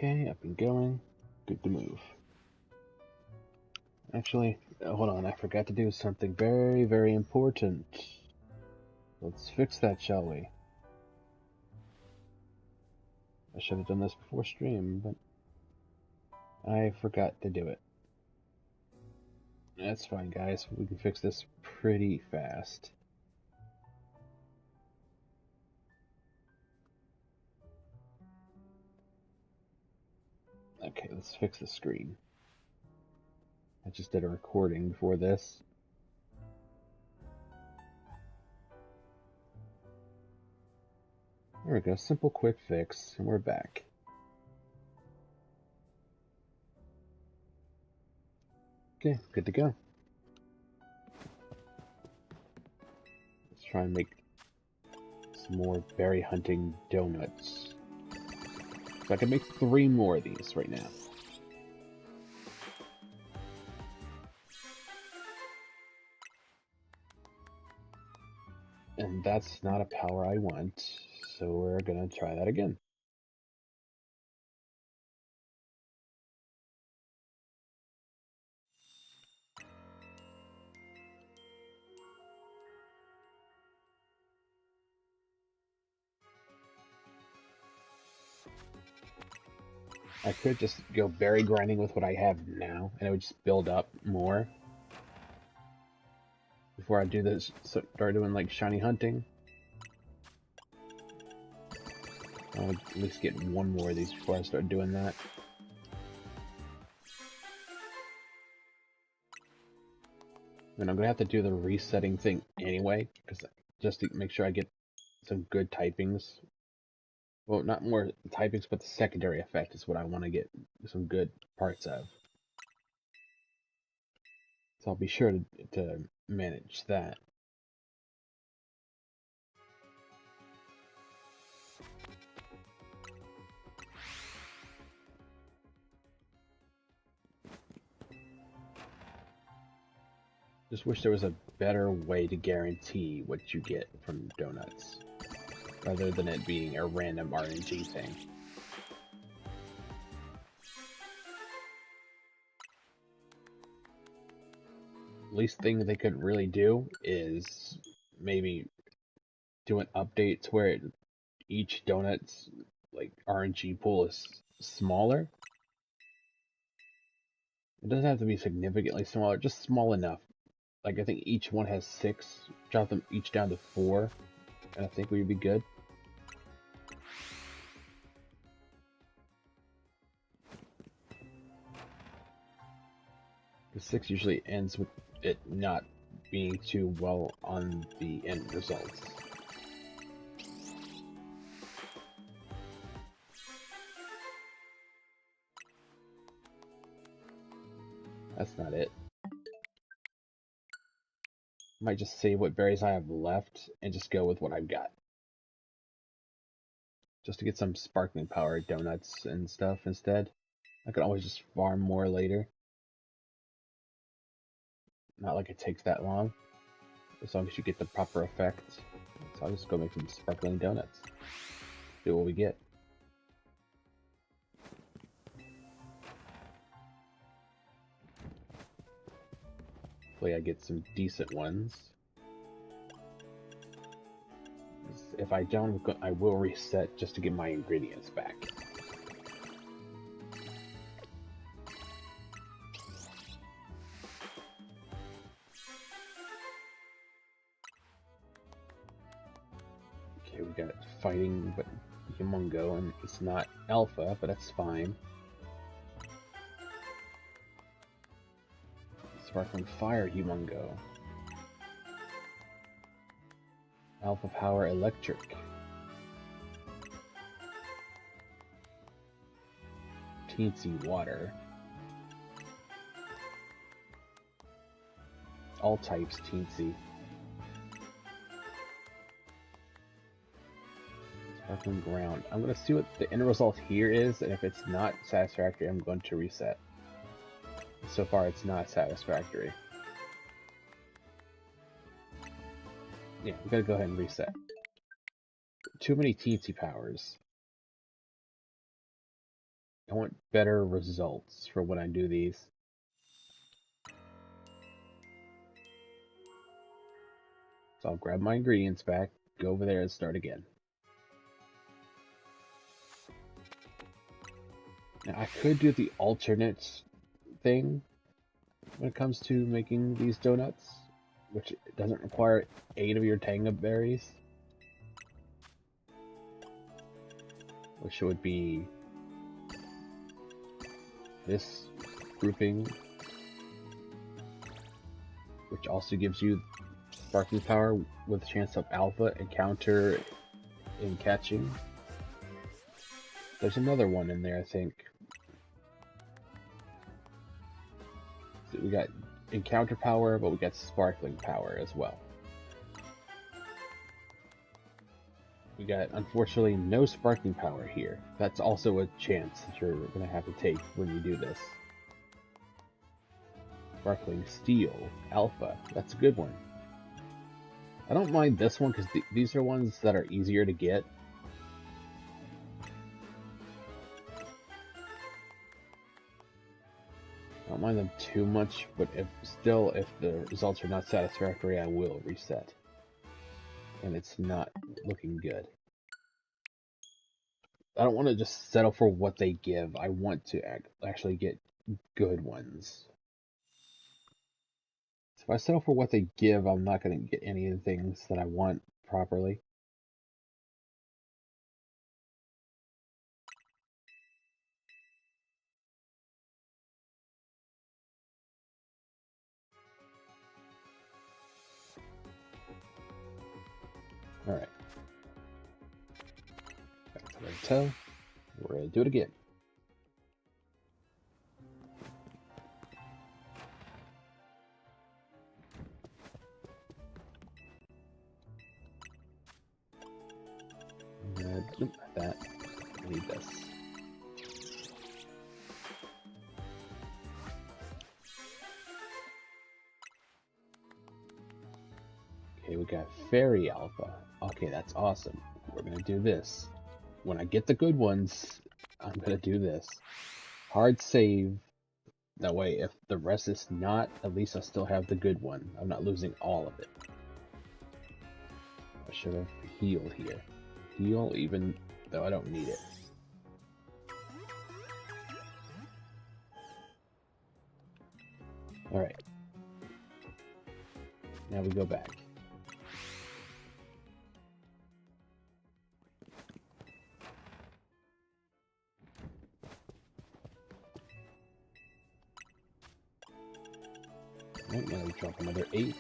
Okay, up and going. Good to move. Actually, hold on, I forgot to do something very, very important. Let's fix that, shall we? I should have done this before stream, but I forgot to do it. That's fine, guys. We can fix this pretty fast. Okay, let's fix the screen. I just did a recording before this. There we go, simple quick fix, and we're back. Okay, good to go. Let's try and make some more berry hunting donuts. So I can make 3 more of these right now. And that's not a power I want, so we're gonna try that again. I could just go berry grinding with what I have now, and it would just build up more. Before I do this, start doing like shiny hunting. I'll at least get 1 more of these before I start doing that. And I'm gonna have to do the resetting thing anyway, because just to make sure I get some good typings. Well, not more typings, but the secondary effect is what I want to get some good parts of. So I'll be sure to manage that. Just wish there was a better way to guarantee what you get from donuts, rather than it being a random RNG thing. Least thing they could really do is maybe do an update to where each donut's like RNG pool is smaller. It doesn't have to be significantly smaller, just small enough. Like I think each one has 6. Drop them each down to 4, and I think we'd be good. The 6 usually ends with it not being too well on the end results. That's not it. Might just save what berries I have left and just go with what I've got. Just to get some sparkling power donuts and stuff instead. I could always just farm more later. Not like it takes that long, as long as you get the proper effects. So I'll just go make some sparkling donuts. See what we get. Hopefully I get some decent ones. If I don't, I will reset just to get my ingredients back. Okay, we got fighting but Humongo, and it's not alpha, but that's fine. Sparkling Fire Humongo. Alpha Power Electric. Teensy Water. All types Teensy. Sparkling Ground. I'm going to see what the end result here is, and if it's not satisfactory, I'm going to reset. So far, it's not satisfactory. Yeah, we gotta go ahead and reset. Too many teensy powers. I want better results for when I do these. So I'll grab my ingredients back, go over there and start again. Now I could do the alternate thing when it comes to making these donuts, which doesn't require 8 of your Tanga berries, which would be this grouping, which also gives you sparkling power with a chance of alpha and counter in catching. There's another one in there, I think. So we got encounter power, but we got sparkling power as well. We got, unfortunately, no sparkling power here. That's also a chance that you're going to have to take when you do this. Sparkling Steel, Alpha, that's a good one. I don't mind this one because these are ones that are easier to get. I don't mind them too much, but if the results are not satisfactory, I will reset. And it's not looking good. I don't want to just settle for what they give. I want to actually get good ones. So if I settle for what they give, I'm not going to get any of the things that I want properly. Alright. Back to the toe. We're going to do it again. Nope, not that. I need this. Okay, we got Fairy Alpha. Okay, that's awesome. We're going to do this. When I get the good ones, I'm going to do this. Hard save. That way, if the rest is not, at least I still have the good one. I'm not losing all of it. I should have healed here. Heal even though I don't need it. Alright. Now we go back. Alright, now we drop another 8.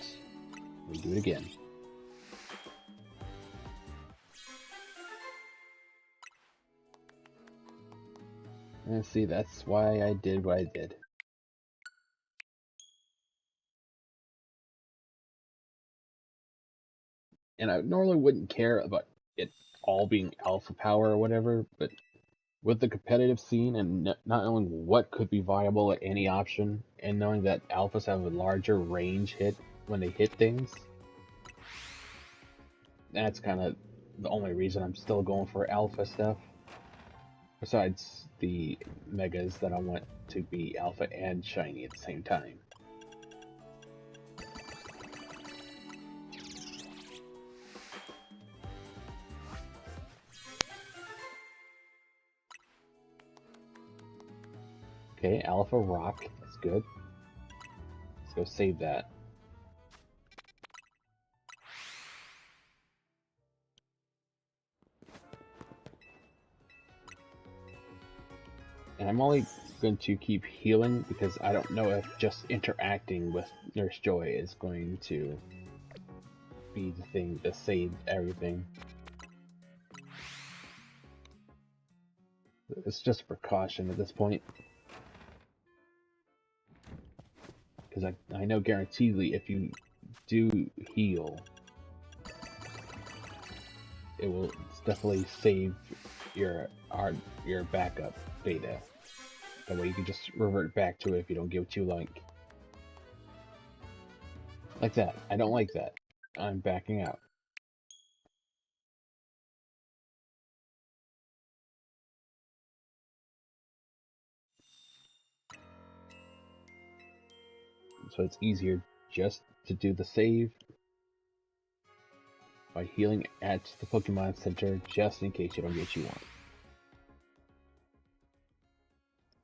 We do it again. And see, that's why I did what I did. And I normally wouldn't care about it all being alpha power or whatever, but with the competitive scene and not knowing what could be viable at any option, and knowing that alphas have a larger range hit when they hit things, that's kind of the only reason I'm still going for alpha stuff. Besides the megas that I want to be alpha and shiny at the same time. Okay, Alpha Rock, that's good. Let's go save that. And I'm only going to keep healing because I don't know if just interacting with Nurse Joy is going to be the thing to save everything. It's just a precaution at this point. Because I know guaranteedly if you do heal, it will definitely save your backup data. That way you can just revert back to it if you don't get what you like. Like that. I don't like that. I'm backing out. so it's easier just to do the save by healing at the Pokemon Center, just in case you don't get what you want.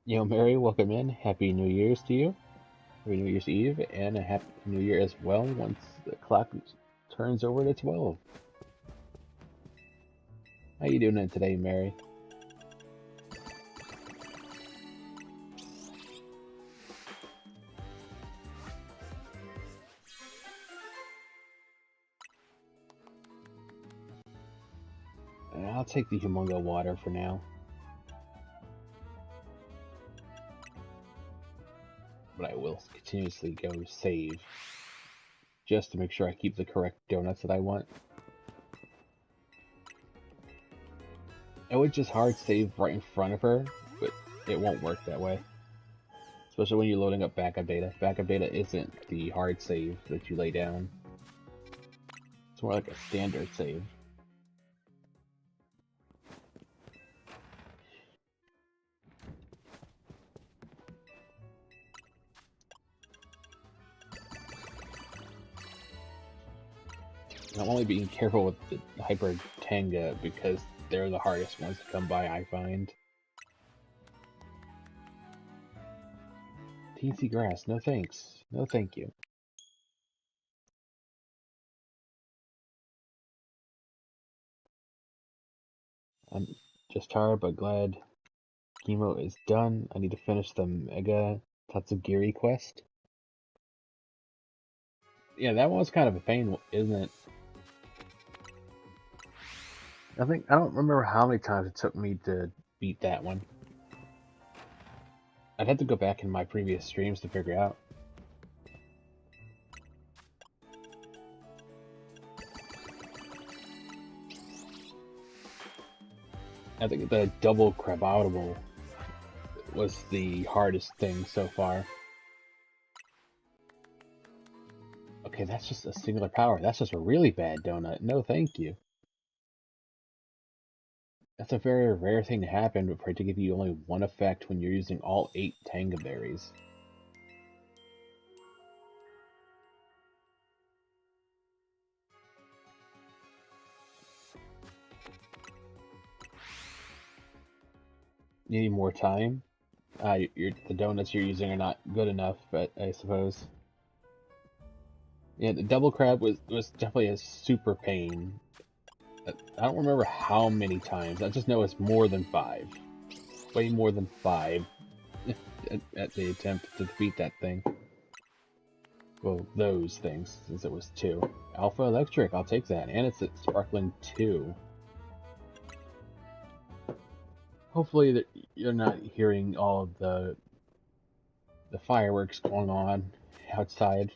Yo, Mary, welcome in. Happy New Year's to you. Happy New Year's Eve, and a Happy New Year as well once the clock turns over to 12. How you doing today, Mary? I'll take the Humungo water for now. But I will continuously go save, just to make sure I keep the correct donuts that I want. I would just hard save right in front of her, but it won't work that way. Especially when you're loading up backup data. Backup data isn't the hard save that you lay down. It's more like a standard save. And I'm only being careful with the Hyper Tanga because they're the hardest ones to come by, I find. TC Grass, no thanks. No thank you. I'm just tired but glad chemo is done. I need to finish the Mega Tatsugiri quest. Yeah, that one was kind of a pain, isn't it? I don't remember how many times it took me to beat that one. I'd have to go back in my previous streams to figure out. I think the double Craboutable was the hardest thing so far. Okay, that's just a singular power. That's just a really bad donut. No, thank you. That's a very rare thing to happen, but for it to give you only one effect when you're using all 8 Tanga berries. You need more time? The donuts you're using are not good enough, but I suppose. Yeah, the double crab was definitely a super pain. I don't remember how many times. I just know it's more than 5. Way more than 5 at the attempt to defeat that thing. Well, those things, since it was 2. Alpha Electric, I'll take that. And it's at Sparkling 2. Hopefully you're not hearing all of the fireworks going on outside.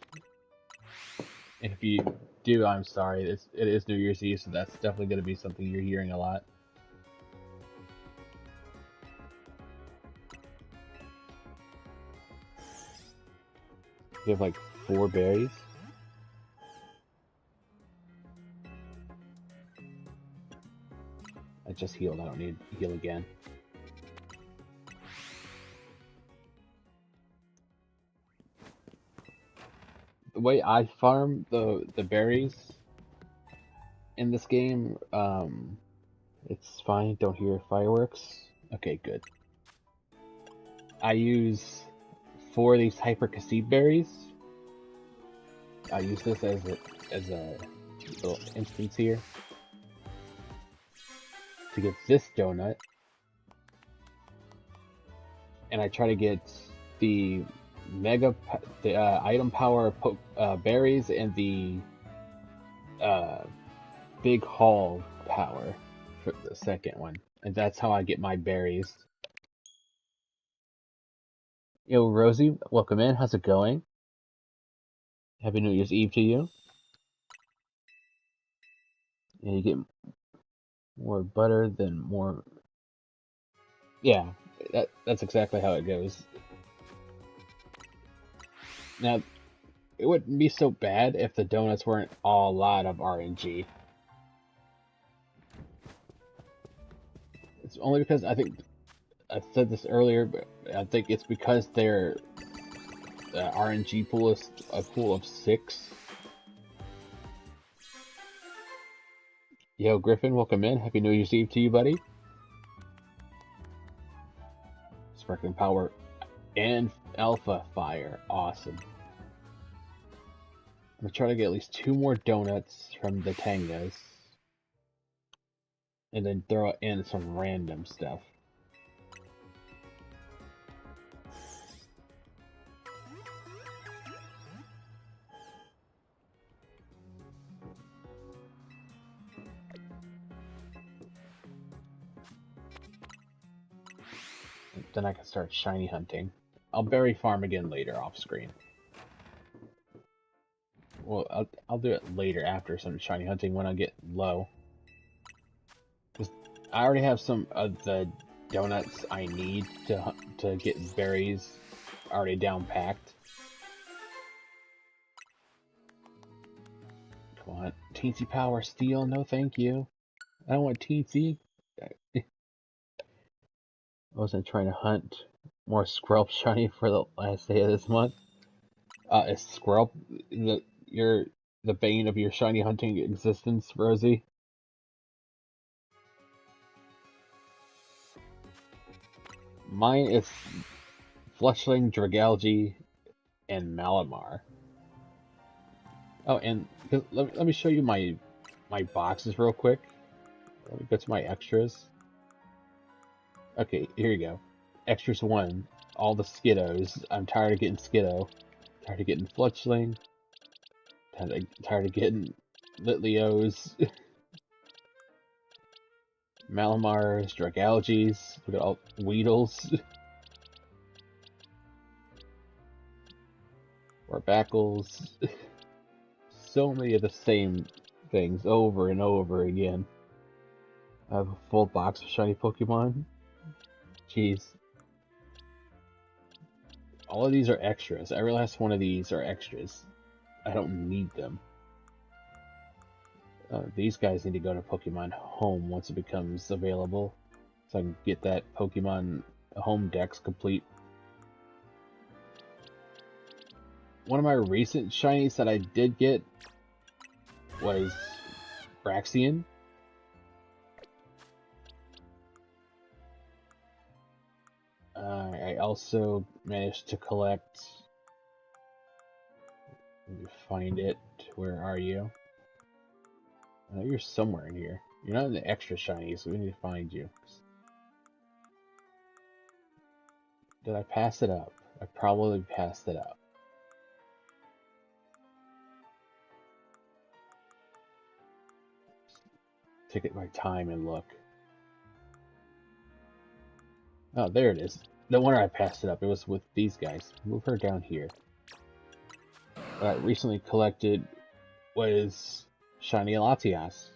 And if you do, I'm sorry. It is New Year's Eve, so that's definitely going to be something you're hearing a lot. You have like 4 berries. I just healed. I don't need to heal again. The way I farm the berries in this game, it's fine. Don't hear fireworks. Okay, good. I use 4 of these Hyper Cassib berries. I use this as a little instance here to get this donut, and I try to get the item power berries and the big haul power for the second one, and that's how I get my berries. Yo, Rosie, welcome in. How's it going? Happy New Year's Eve to you. And you get more butter than more. Yeah, that's exactly how it goes. Now, it wouldn't be so bad if the donuts weren't a lot of RNG. It's only because I think I said this earlier, but I think it's because they're RNG pool is a pool of 6. Yo, Griffin, welcome in. Happy New Year's Eve to you, buddy. Sparkling Power and Alpha Fire. Awesome. I'm gonna try to get at least 2 more donuts from the Tangas. And then throw in some random stuff. Then I can start shiny hunting. I'll berry farm again later off screen. Well, I'll do it later after some shiny hunting when I get low. Because I already have some of the donuts I need to get berries already down packed. Come on, Teensy Power Steel, no thank you. I don't want Teensy. I wasn't trying to hunt more Squirrel shiny for the last day of this month. Is Squirrel the bane of your shiny hunting existence, Rosie? Mine is Flushling, Dragalge, and Malamar. Oh, and let me show you my boxes real quick. Let me go to my extras. Okay, here you go. Extras 1, all the Skiddos. I'm tired of getting Skiddo. Tired of getting Flushling. Tired of getting Litleos. Malamars, Dragalges, look at all Weedles. Warbackles. So many of the same things over and over again. I have a full box of shiny Pokemon. Jeez. All of these are extras. Every last one of these are extras. I don't need them. These guys need to go to Pokemon Home once it becomes available, so I can get that Pokemon Home Dex complete. One of my recent shinies that I did get was Braxian. I also managed to collect... Let me find it. Where are you? I know you're somewhere in here. You're not in the extra shinies, so we need to find you. Did I pass it up? I probably passed it up. Take my time and look. Oh, there it is. No wonder I passed it up. It was with these guys. Move her down here. What I recently collected was Shiny Latias.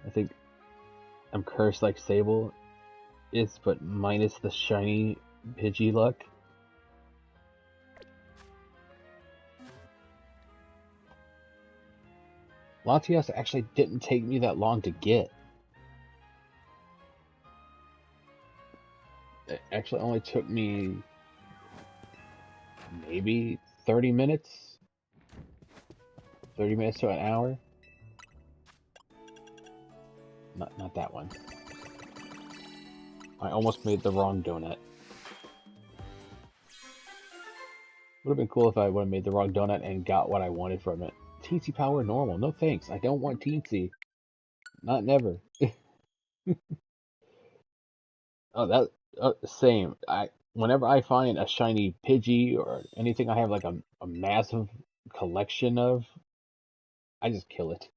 I think I'm cursed like Sable is, but minus the shiny Pidgey luck. Latias actually didn't take me that long to get. It actually only took me maybe 30 minutes. 30 minutes to an hour. Not that one. I almost made the wrong donut. Would have been cool if I would have made the wrong donut and got what I wanted from it. Teensy Power normal. No thanks. I don't want Teensy. Not never. Oh, that same. Whenever I find a shiny Pidgey or anything I have like a massive collection of, I just kill it.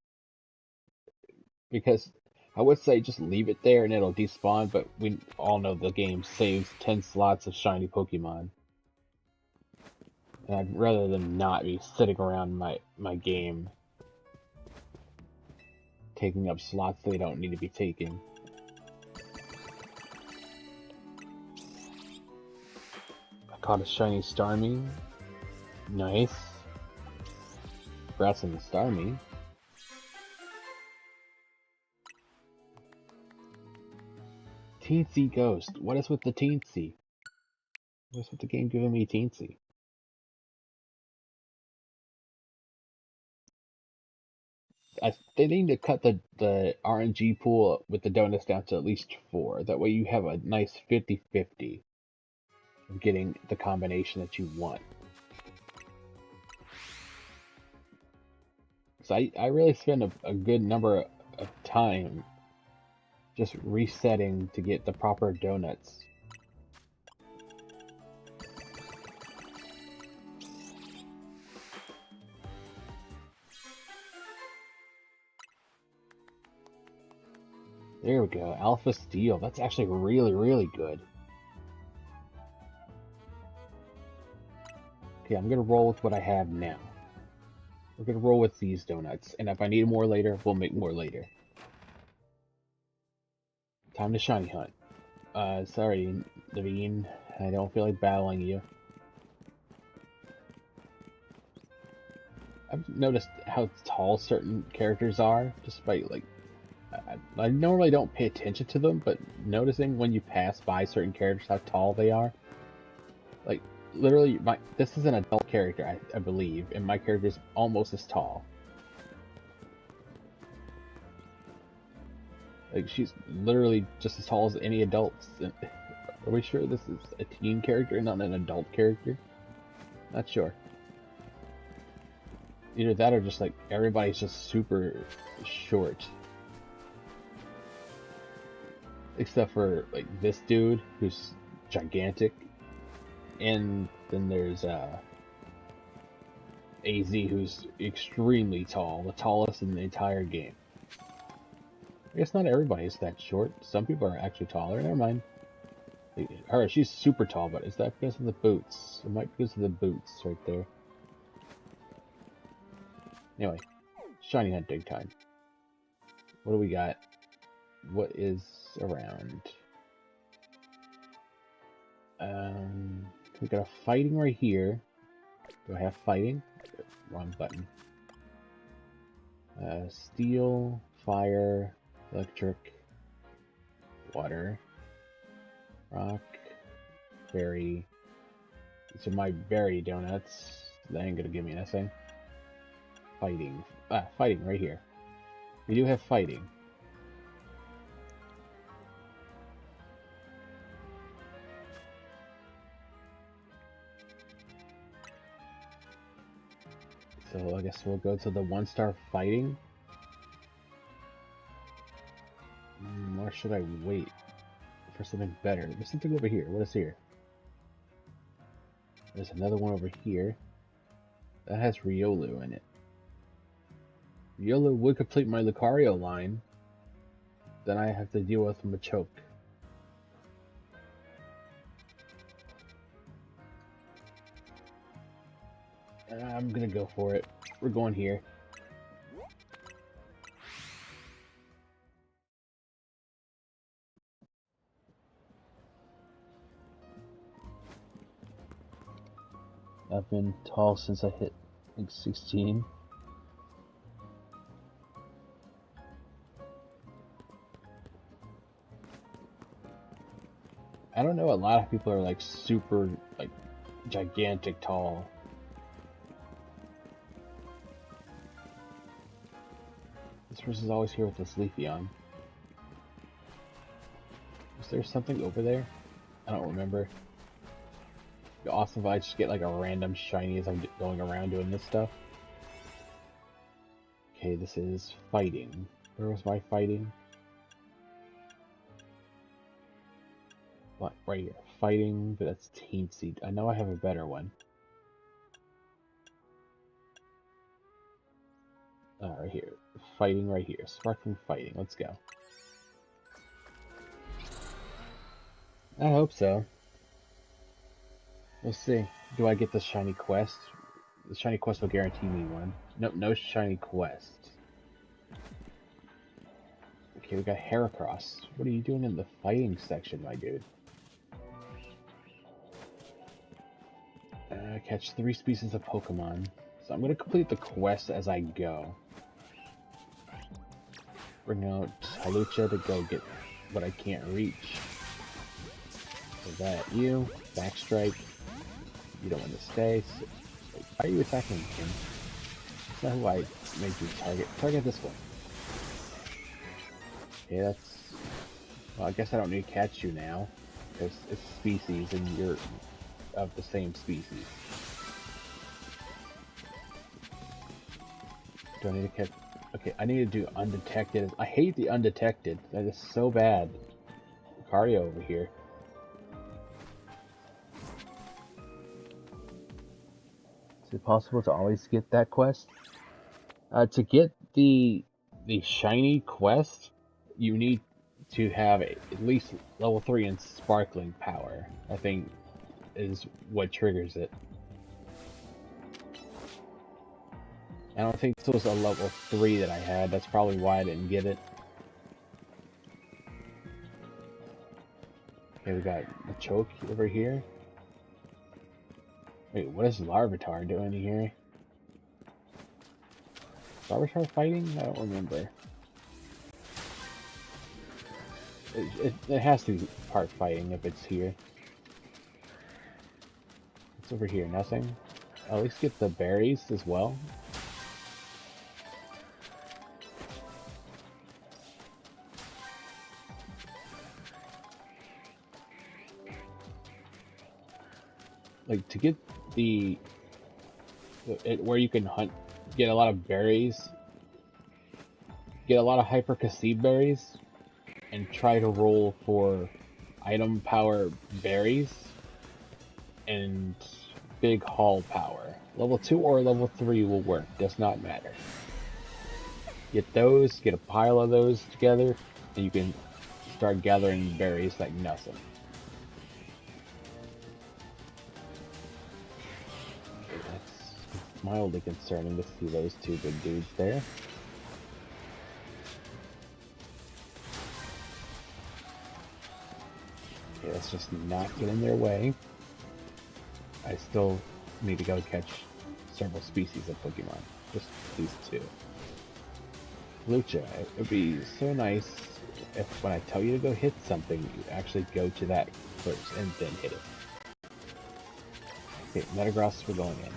Because I would say just leave it there and it'll despawn, but we all know the game saves 10 slots of shiny Pokemon. And I'd rather them not be sitting around my game taking up slots they don't need to be taking. I caught a shiny Starmie. Nice. Congrats on the Starmie. Teensy Ghost. What is with the Teensy? What's with the game giving me teensy? They need to cut the RNG pool with the donuts down to at least 4. That way you have a nice 50-50 of getting the combination that you want. So I really spend a good number of time just resetting to get the proper donuts. There we go, Alpha Steel. That's actually really, really good. Okay, I'm gonna roll with what I have now. We're gonna roll with these donuts, and if I need more later, we'll make more later. Time to shiny hunt. Sorry, Naveen. I don't feel like battling you. I've noticed how tall certain characters are, despite, like, I normally don't pay attention to them, but noticing when you pass by certain characters how tall they are. Like, literally, this is an adult character, I believe, and my character is almost as tall. Like, she's literally just as tall as any adults. Are we sure this is a teen character and not an adult character? Not sure. Either that or just like everybody's just super short. Except for like this dude who's gigantic. And then there's AZ who's extremely tall, the tallest in the entire game. I guess not everybody's that short. Some people are actually taller. Never mind. Her, she's super tall, but is that because of the boots? It might be because of the boots right there. Anyway, shiny hunt dig time. What do we got? What is around? We got a fighting right here. Do I have fighting? Wrong button. Steel, fire, electric, water, rock, berry. These are my berry donuts. That ain't gonna give me anything. Fighting. Fighting right here. We do have fighting. So I guess we'll go to the 1-star fighting. Or should I wait for something better? There's something over here. What is here? There's another one over here. That has Riolu in it. Riolu would complete my Lucario line. Then I have to deal with Machoke. I'm gonna go for it. We're going here. I've been tall since I hit like 16. I don't know, a lot of people are like super, like, gigantic tall. This person's always here with this Leafeon. Is there something over there? I don't remember. It'd be awesome if I just get like a random shiny as I'm going around doing this stuff. Okay, this is fighting. Where was my fighting? What? Right here. Fighting, but that's Teensy. I know I have a better one. Right here. Fighting right here. Sparkling fighting. Let's go. I hope so. We'll see. Do I get the shiny quest? The shiny quest will guarantee me one. Nope, no shiny quest. Okay, we got Heracross. What are you doing in the fighting section, my dude? Catch 3 species of Pokemon. So I'm gonna complete the quest as I go. Bring out Hawlucha to go get what I can't reach. So that you, backstrike. You don't want to stay. So, why are you attacking him? That's not who I made you target. Target this one. Okay, that's... Well, I guess I don't need to catch you now. Because it's species and you're of the same species. Do I need to catch... Okay, I need to do undetected. I hate the undetected. That is so bad. Lucario over here. Is it possible to always get that quest? To get the shiny quest, you need to have at least level 3 in sparkling power, I think is what triggers it. I don't think this was a level 3 that I had, that's probably why I didn't get it. Okay, we got a choke over here. Wait, what is Larvitar doing here? Larvitar fighting? I don't remember. It has to be part fighting if it's here. It's over here, nothing. I'll at least get the berries as well. Like, to get where you can hunt, get a lot of berries, get a lot of Hyper Cassib berries, and try to roll for item power berries and big haul power. Level 2 or level 3 will work, does not matter. Get those, get a pile of those together, and you can start gathering berries like nothing. That's mildly concerning to see those two big dudes there. Okay, let's just not get in their way. I still need to go catch several species of Pokemon. Just these two. Lucha, it would be so nice if when I tell you to go hit something, you actually go to that first and then hit it. Okay, Metagross, we're going in.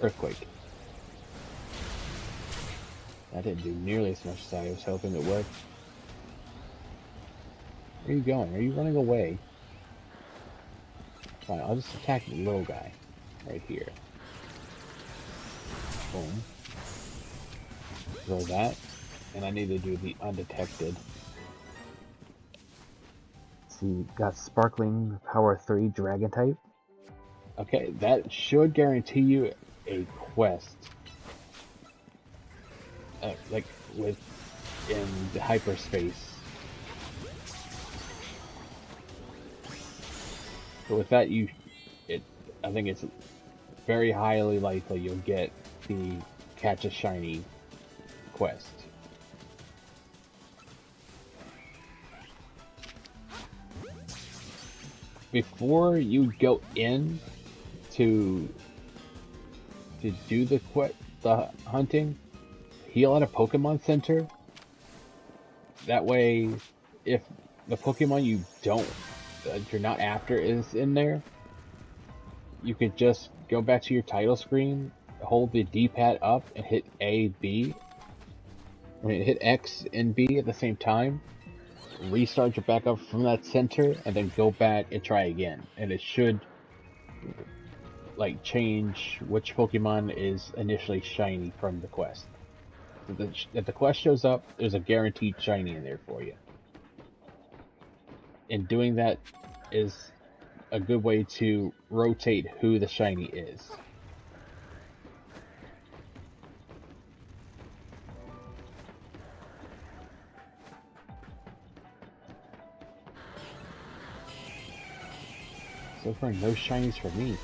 Earthquake. That didn't do nearly as much as I was hoping it would. Where are you going? Are you running away? Fine, I'll just attack the little guy. Right here. Boom. Throw that. And I need to do the undetected. See, got Sparkling Power 3 Dragon type. Okay, that should guarantee you a quest. Like in the hyperspace. So with that, I think it's very highly likely you'll get the Catch a Shiny quest. Before you go in to do the hunting, heal at a Pokemon Center. That way, if the Pokemon you're not after is in there, you could just go back to your title screen, hold the D-pad up, and hit A, B. I mean, hit X and B at the same time. Restart your backup from that center, and then go back and try again. And it should like change which Pokemon is initially shiny from the quest. If the quest shows up, there's a guaranteed shiny in there for you. And doing that is a good way to rotate who the shiny is. So far, no shinies for me.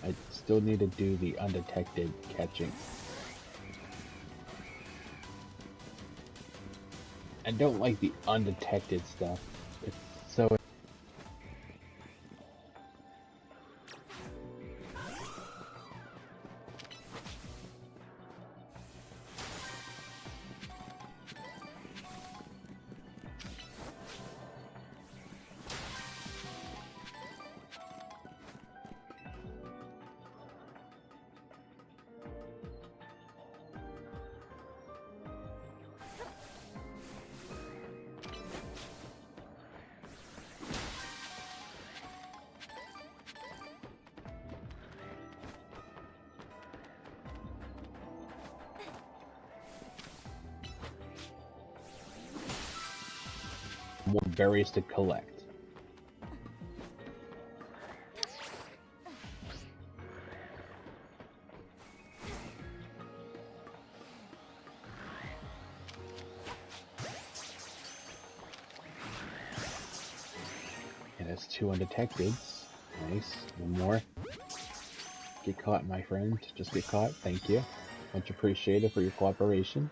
I still need to do the undetected catching. I don't like the undetected stuff. It's so... berries to collect. And it's 2 undetected. Nice. One more. Get caught, my friend. Just get caught. Thank you. Much appreciated for your cooperation.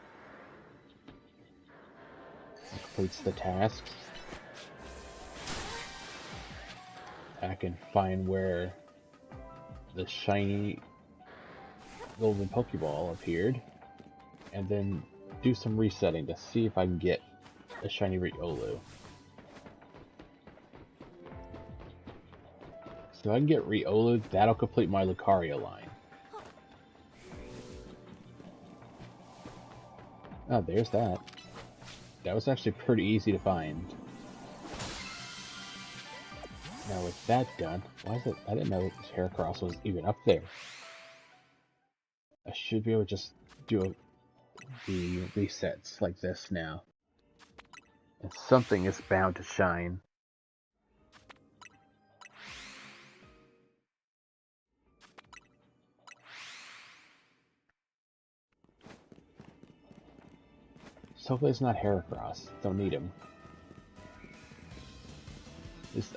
That completes the task. I can find where the shiny golden Pokeball appeared, and then do some resetting to see if I can get a shiny Riolu. So if I can get Riolu, that'll complete my Lucario line. Oh, there's that. That was actually pretty easy to find. Now with that done, why is it? I didn't know Heracross was even up there. I should be able to just do the resets like this now. And something is bound to shine. So hopefully it's not Heracross. Don't need him.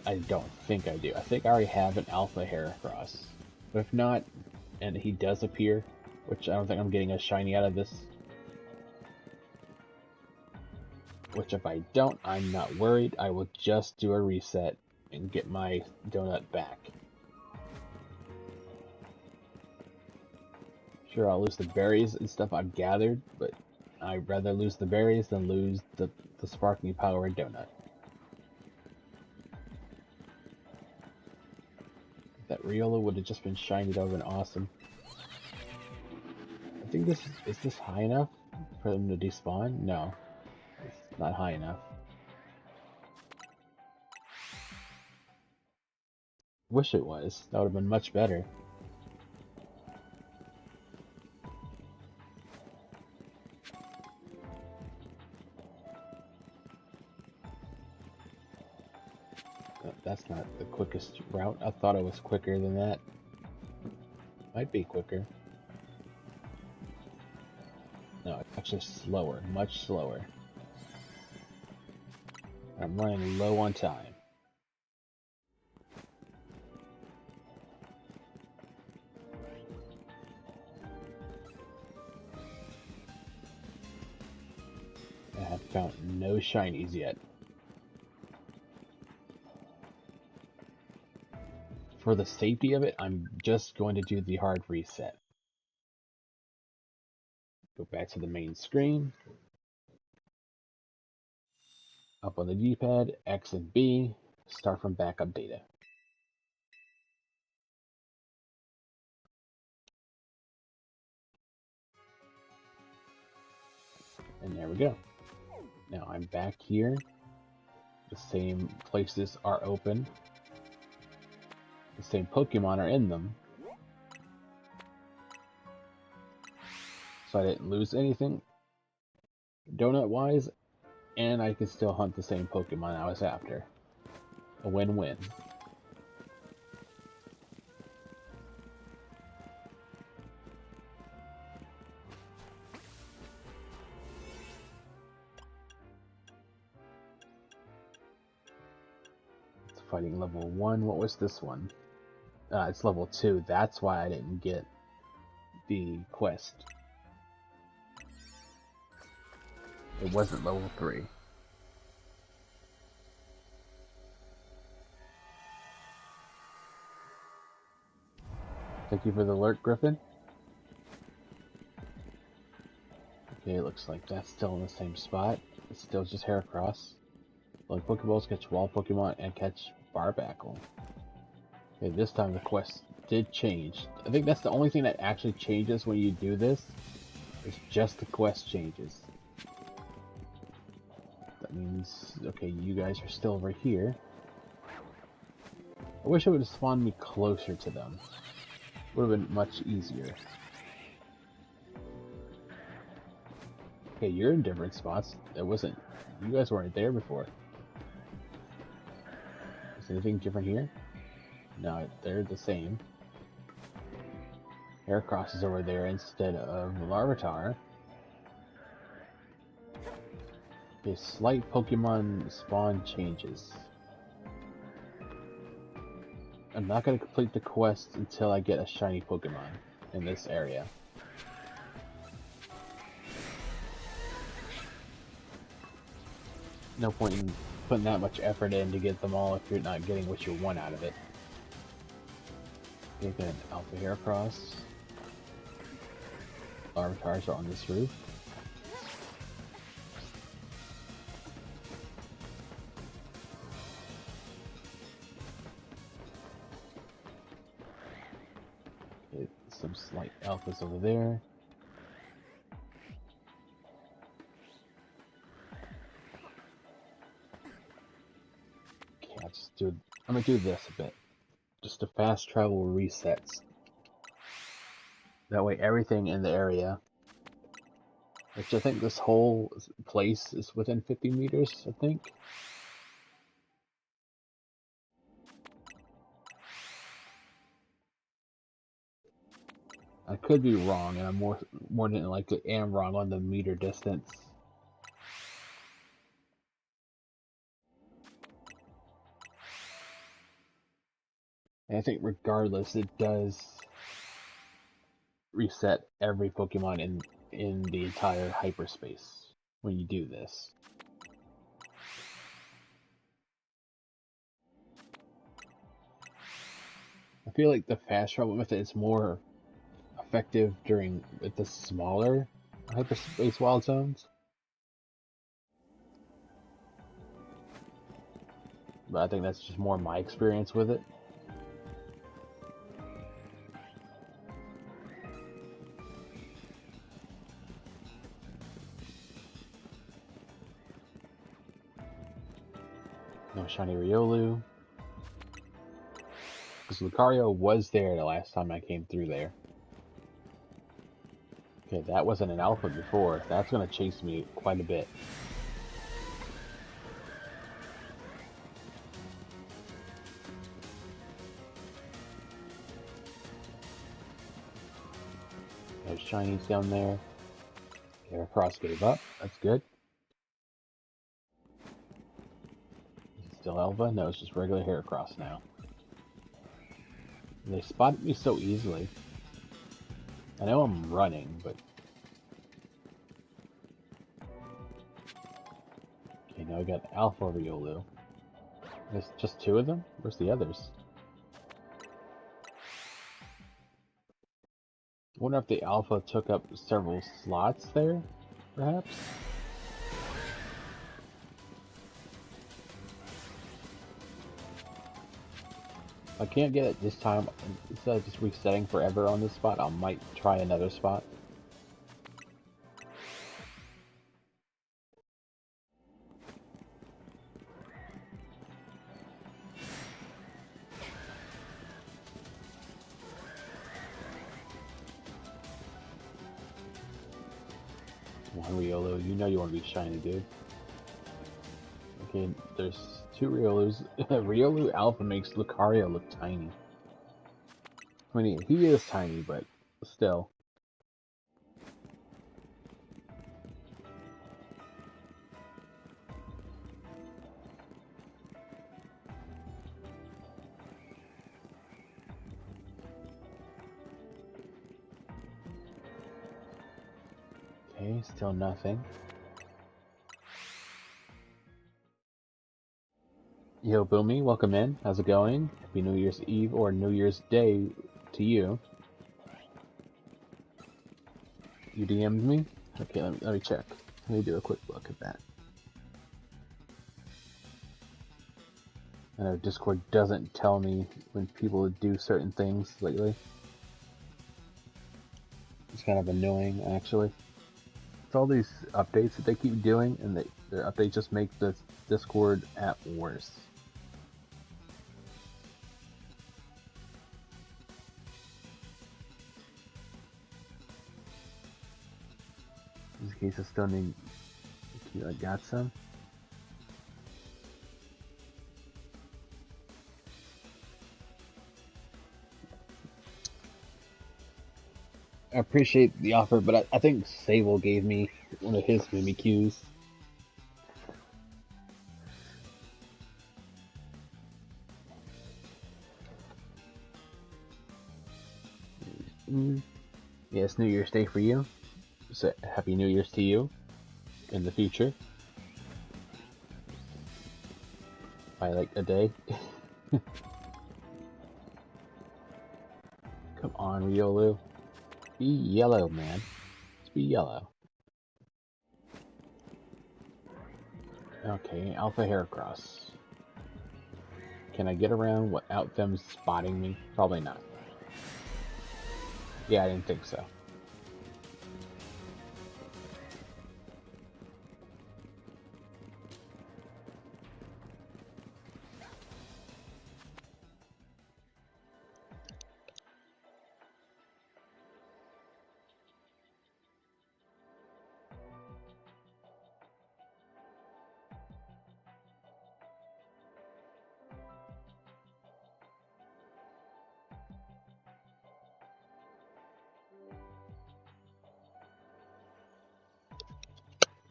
I don't think I do. I think I already have an Alpha Heracross. But if not, and he does appear, which I don't think I'm getting a shiny out of this. Which if I don't, I'm not worried. I will just do a reset and get my donut back. Sure, I'll lose the berries and stuff I've gathered, but I'd rather lose the berries than lose the sparkling power donut. If that Riolu would have just been shiny, that would have been awesome. I think is this high enough for them to despawn? No, it's not high enough. Wish it was. That would have been much better. That's not the quickest route. I thought it was quicker than that. Might be quicker. No, it's actually slower. Much slower. I'm running low on time. I have found no shinies yet. For the safety of it, I'm just going to do the hard reset. Go back to the main screen. Up on the D-pad, X and B, start from backup data. And there we go. Now I'm back here. The same places are open. The same Pokemon are in them. So I didn't lose anything donut-wise, and I can still hunt the same Pokemon I was after. A win-win. It's fighting level 1. What was this one? It's level 2. That's why I didn't get the quest. It wasn't level 3. Thank you for the alert, Griffin. Okay, it looks like that's still in the same spot. It's still just Heracross. Like Pokeballs catch Wall Pokemon and catch Barbackle. Okay, this time the quest did change. I think that's the only thing that actually changes when you do this. It's just the quest changes. That means, okay, you guys are still over here. I wish it would have spawned me closer to them. Would have been much easier. Okay, you're in different spots. It wasn't. You guys weren't there before. Is anything different here? No, they're the same. Heracross is over there instead of Larvitar. Okay, slight Pokemon spawn changes. I'm not going to complete the quest until I get a shiny Pokemon in this area. No point in putting that much effort in to get them all if you're not getting what you want out of it. Okay, good. Alpha Heracross. Larvitars are on this roof. Okay, some slight alphas over there. Okay, I'm gonna do this a bit. Just to fast travel resets. That way everything in the area, which I think this whole place is within 50 meters, I think. I could be wrong, and I'm more than likely am wrong on the meter distance. And I think regardless, it does reset every Pokemon in the entire hyperspace when you do this. I feel like the fast travel method is more effective with the smaller hyperspace wild zones. But I think that's just more my experience with it. No shiny Riolu. Because Lucario was there the last time I came through there. Okay, that wasn't an alpha before. That's going to chase me quite a bit. There's shinies down there. Heracross gave up. That's good. Is it still Elva? No, it's just regular Heracross now. They spotted me so easily. I know I'm running, but... Okay, now we got Alpha Riolu. There's just two of them? Where's the others? I wonder if the Alpha took up several slots there, perhaps? If I can't get it this time, instead of just resetting forever on this spot, I might try another spot. Come on, Riolu, you know you want to be shiny, dude. Okay, there's two Riolus. Riolu Alpha makes Lucario look tiny. I mean, he is tiny, but still. Okay, still nothing. Yo, Boomy, welcome in. How's it going? Happy New Year's Eve or New Year's Day to you. You DM'd me? Okay, let me check. Let me do a quick look at that. I know Discord doesn't tell me when people do certain things lately. It's kind of annoying, actually. It's all these updates that they keep doing, and their updates just make the Discord app worse. In this case of Stunning, I got some. I appreciate the offer, but I think Sable gave me one of his Mimikyus. Mm. Yes, New Year's Day for you. So Happy New Year's to you in the future. By like a day. Come on, Riolu. Be yellow, man. Let's be yellow. Okay, Alpha Heracross. Can I get around without them spotting me? Probably not. Yeah, I didn't think so.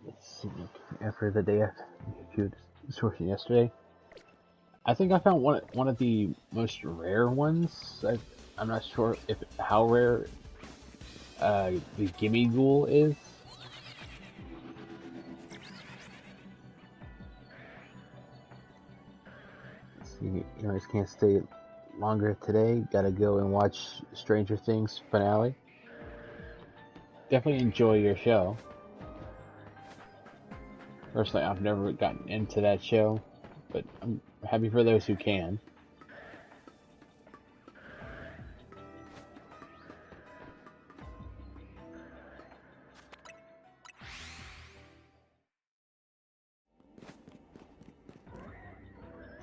Let's see. After the day after you sorting yesterday, I think I found one of the most rare ones. I'm not sure if how rare the Gimme Ghoul is. See, you guys can't stay longer today. Gotta go and watch Stranger Things finale. Definitely enjoy your show. Personally, I've never gotten into that show, but I'm happy for those who can.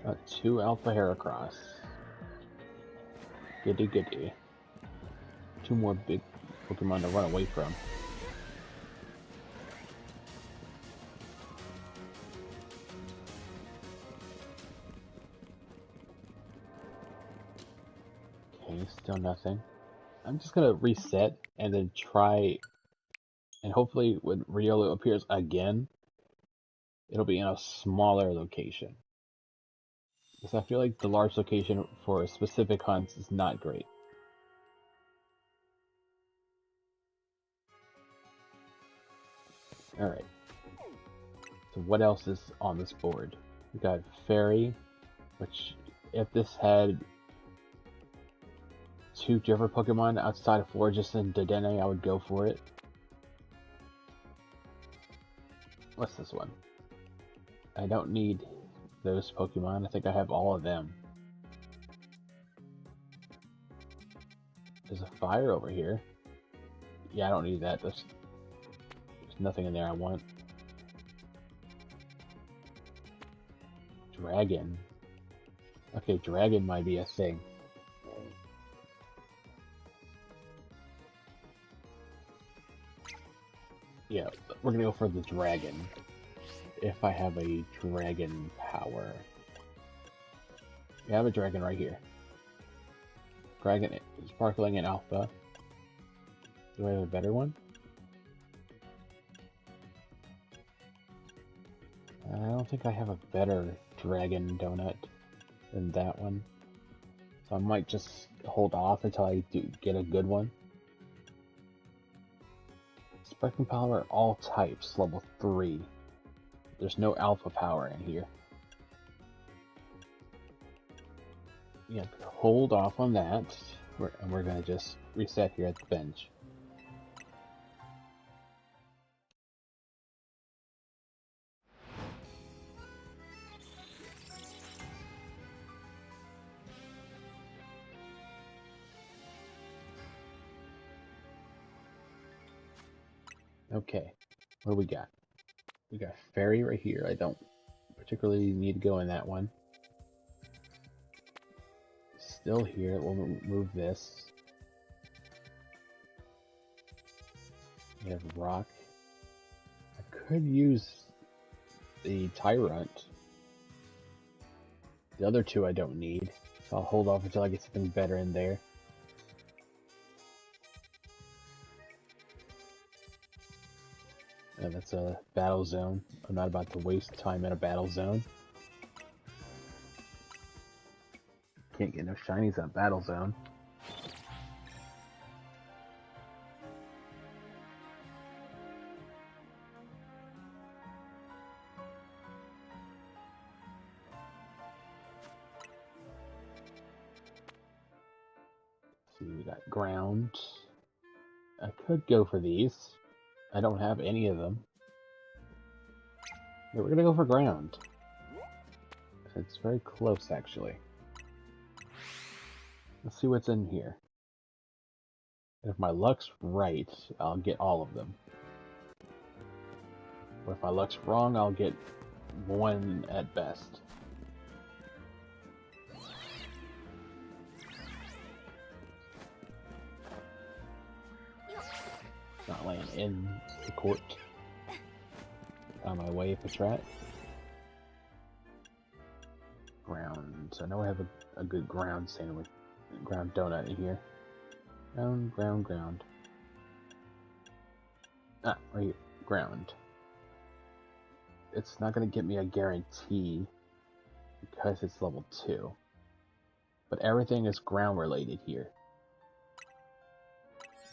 Got 2 Alpha Heracross. Goody goody. 2 more big Pokemon to run away from. Okay, still nothing. I'm just gonna reset and then try, and hopefully when Riolu appears again, it'll be in a smaller location. Because I feel like the large location for specific hunts is not great. Alright. So what else is on this board? We got Fairy, which if this had 2 different Pokemon outside of Florges and Dedenne, I would go for it. What's this one? I don't need those Pokemon. I think I have all of them. There's a fire over here. Yeah, I don't need that. There's nothing in there I want. Dragon. Okay, dragon might be a thing. Yeah, we're gonna go for the dragon. If I have a dragon power. We have a dragon right here. Dragon sparkling in alpha. Do I have a better one? I don't think I have a better dragon donut than that one. So I might just hold off until I do get a good one. Sparkling power, all types, level 3. There's no alpha power in here. Yeah, hold off on that. And we're gonna just reset here at the bench. Okay, what do we got? We got Fairy right here. I don't particularly need to go in that one. Still here. We'll move this. We have Rock. I could use the Tyrant. The other 2 I don't need, so I'll hold off until I get something better in there. And that's a battle zone. I'm not about to waste time in a battle zone. Can't get no shinies at battle zone. See, we got ground. I could go for these. I don't have any of them. Yeah, we're gonna go for ground. It's very close, actually. Let's see what's in here. If my luck's right, I'll get all of them. Or if my luck's wrong, I'll get one at best. Not laying in the court. On my way, Patrat. Ground. So I know I have a good ground sandwich, ground donut in here. Ground. Ah, right here. Ground. It's not going to get me a guarantee because it's level 2. But everything is ground related here.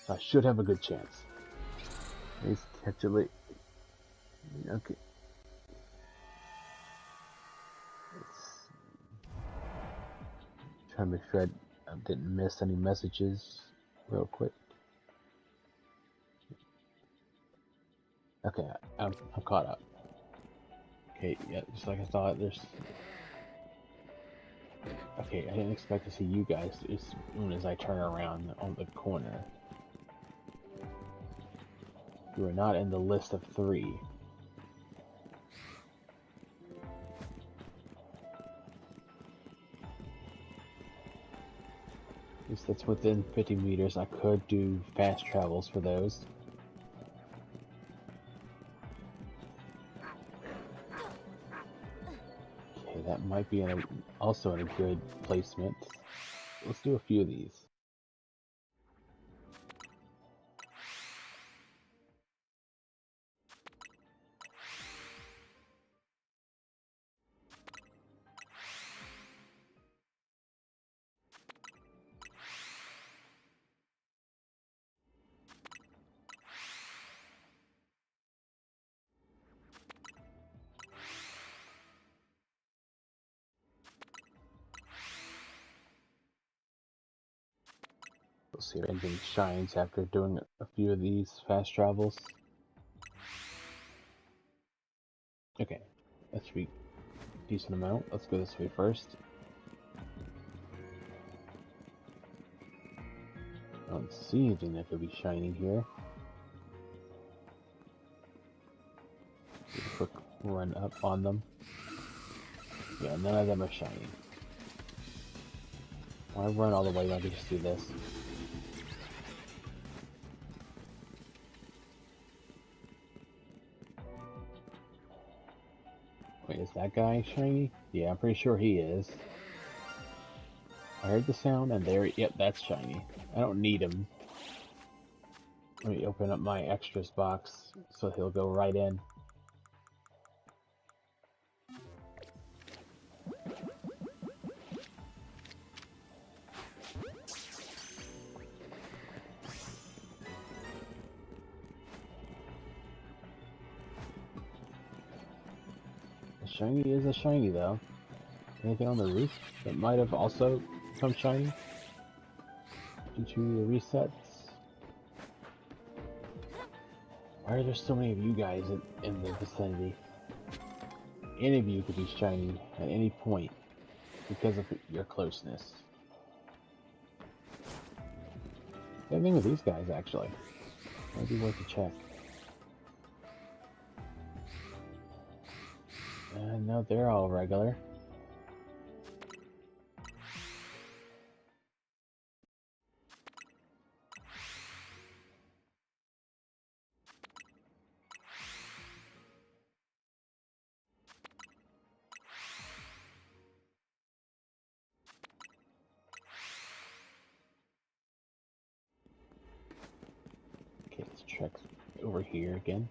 So I should have a good chance. Please catch it late. Okay. Trying to make sure I didn't miss any messages real quick. Okay, I'm caught up. Okay, yeah, just like I thought, there's... Okay, I didn't expect to see you guys as soon as I turn around on the corner. You are not in the list of 3. At least that's within 50 meters. I could do fast travels for those. Okay, that might be also in a good placement. Let's do a few of these. We'll see if anything shines after doing a few of these fast travels. Okay, that should be a decent amount. Let's go this way first. I don't see anything that could be shining here. Do a quick run up on them. Yeah, none of them are shining. Why run all the way? I can just do this. Wait, is that guy shiny? Yeah, I'm pretty sure he is. I heard the sound and there, yep, that's shiny. I don't need him. Let me open up my extras box so he'll go right in. A shiny is a shiny though. Anything on the roof that might have also come shiny due to the resets? Why are there so many of you guys in the vicinity? Any of you could be shiny at any point because of your closeness. Same thing with these guys, actually. Might be worth a check. No, they're all regular. Okay, let's check over here again.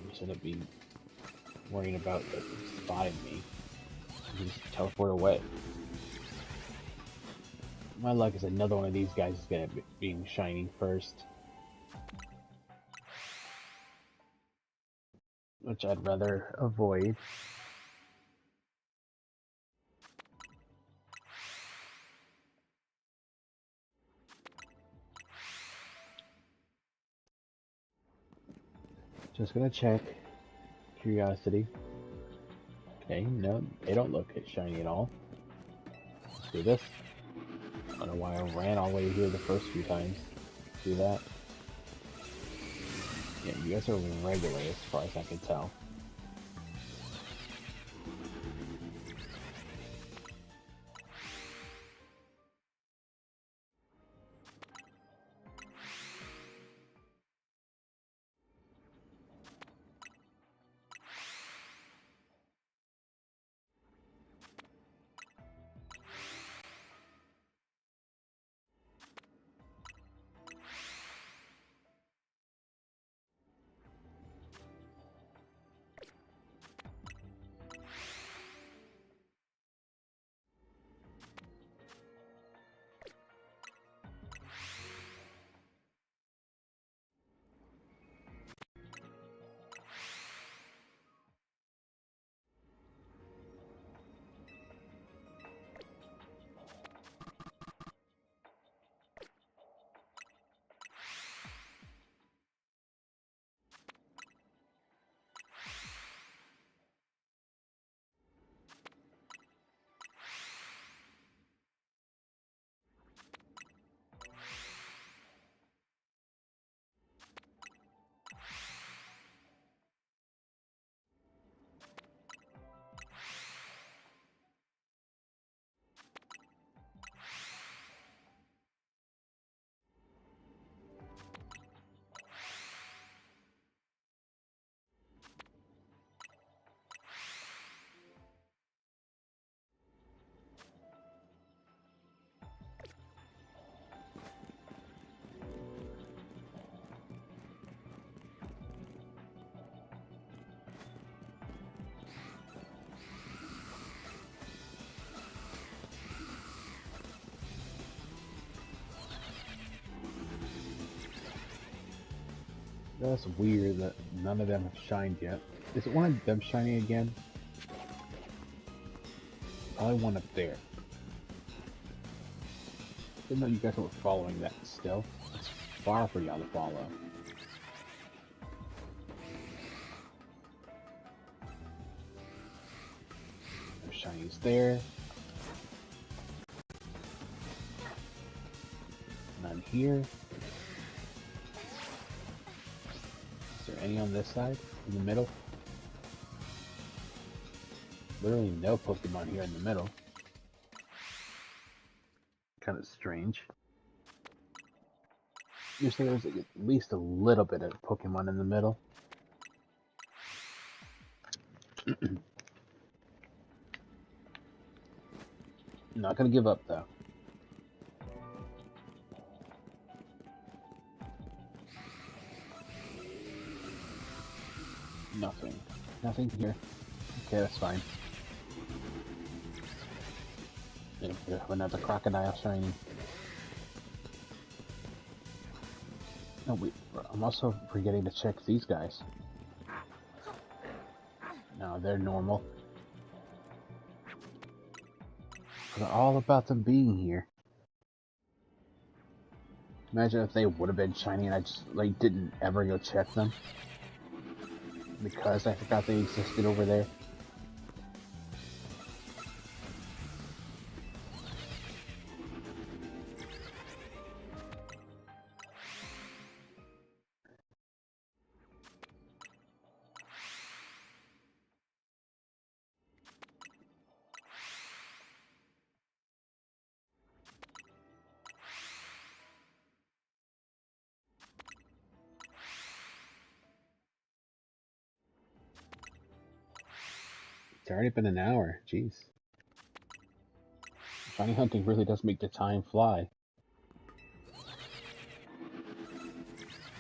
instead of being worrying about spotting me, you can just teleport away. My luck is another one of these guys is gonna be being shiny first, which I'd rather avoid. Just gonna check. Curiosity. Okay, no, they don't look shiny at all. Let's do this. I don't know why I ran all the way here the first few times. Do that. Yeah, you guys are regular as far as I can tell. That's weird that none of them have shined yet. Is one of them shining again? Probably one up there. Didn't know you guys were following that still. It's far for y'all to follow. No shinies there. None here. Is there any on this side? In the middle? Literally no Pokemon here in the middle. Kind of strange. Usually there's at least a little bit of Pokemon in the middle. Not gonna give up though. Nothing. Nothing here. Okay, that's fine. Yeah, we have another crocodile shiny. No, I'm also forgetting to check these guys. No, they're normal. Forgot all about them being here. Imagine if they would have been shiny and I just like didn't ever go check them. Because I forgot they existed over there. It's already been an hour. Jeez. Shiny hunting really does make the time fly.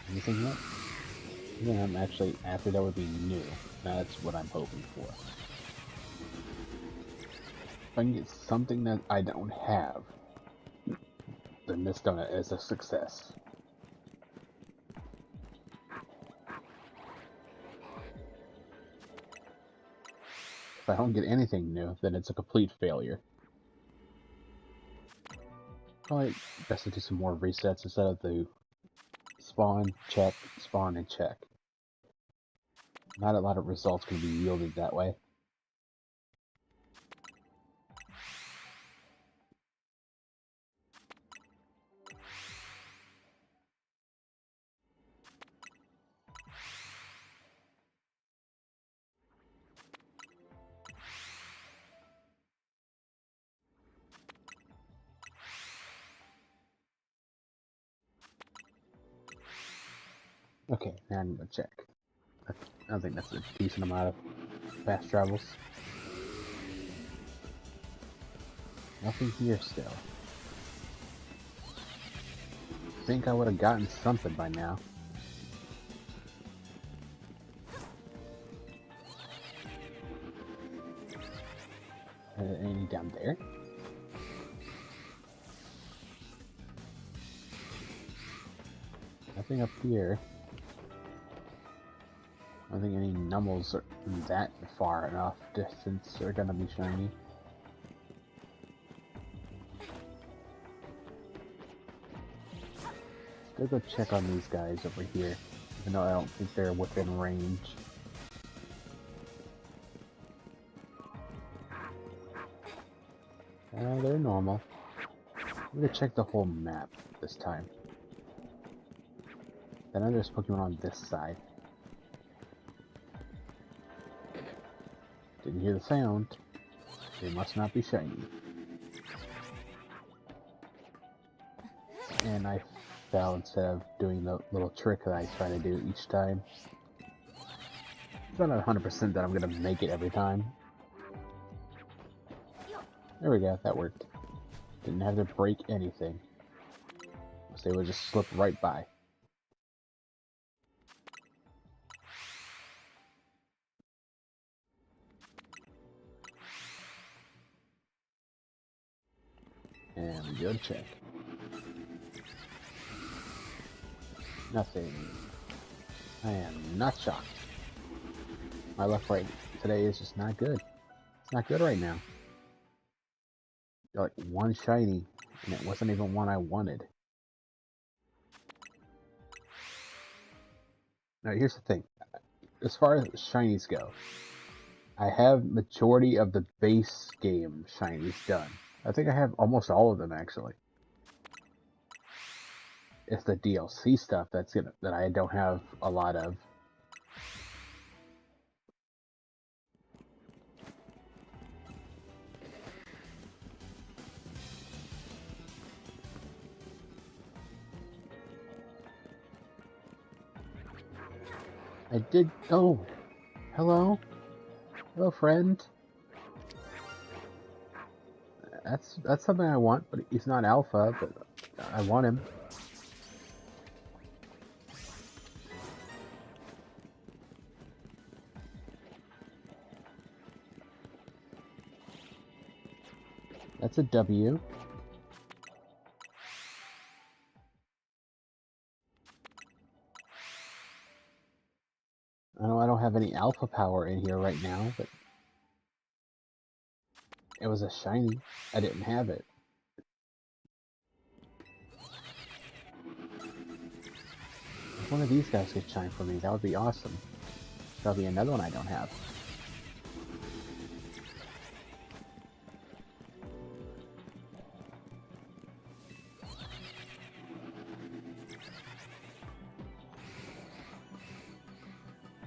Anything yet? Yeah, I'm actually after that would be new. That's what I'm hoping for. If I can get something that I don't have, then this donut is a success. If I don't get anything new, then it's a complete failure. Probably best to do some more resets instead of the spawn, check, spawn, and check. Not a lot of results can be yielded that way. Okay, now I'm gonna check. I think that's a decent amount of fast travels. Nothing here still. Think I would have gotten something by now. Any down there? Nothing up here. I don't think any nummels are that far enough distance are gonna be shiny. Let's go check on these guys over here, even though I don't think they're within range. They're normal. I'm gonna check the whole map this time. I know there's Pokemon on this side. Didn't hear the sound. They must not be shiny. And I fell instead of doing the little trick that I try to do each time. It's not 100% that I'm gonna make it every time. There we go, that worked. Didn't have to break anything. So they would just slip right by. And we go to check. Nothing. I am not shocked. My luck right today is just not good. It's not good right now. Like one shiny, and it wasn't even one I wanted. Now here's the thing. As far as shinies go, I have majority of the base game shinies done. I think I have almost all of them actually. It's the DLC stuff that I don't have a lot of. I did. Oh, hello, hello, friend. That's something I want, but he's not alpha. But I want him. That's a W. I know I don't have any alpha power in here right now, but it was a shiny. I didn't have it. If one of these guys could shine for me, that would be awesome. That'll be another one I don't have.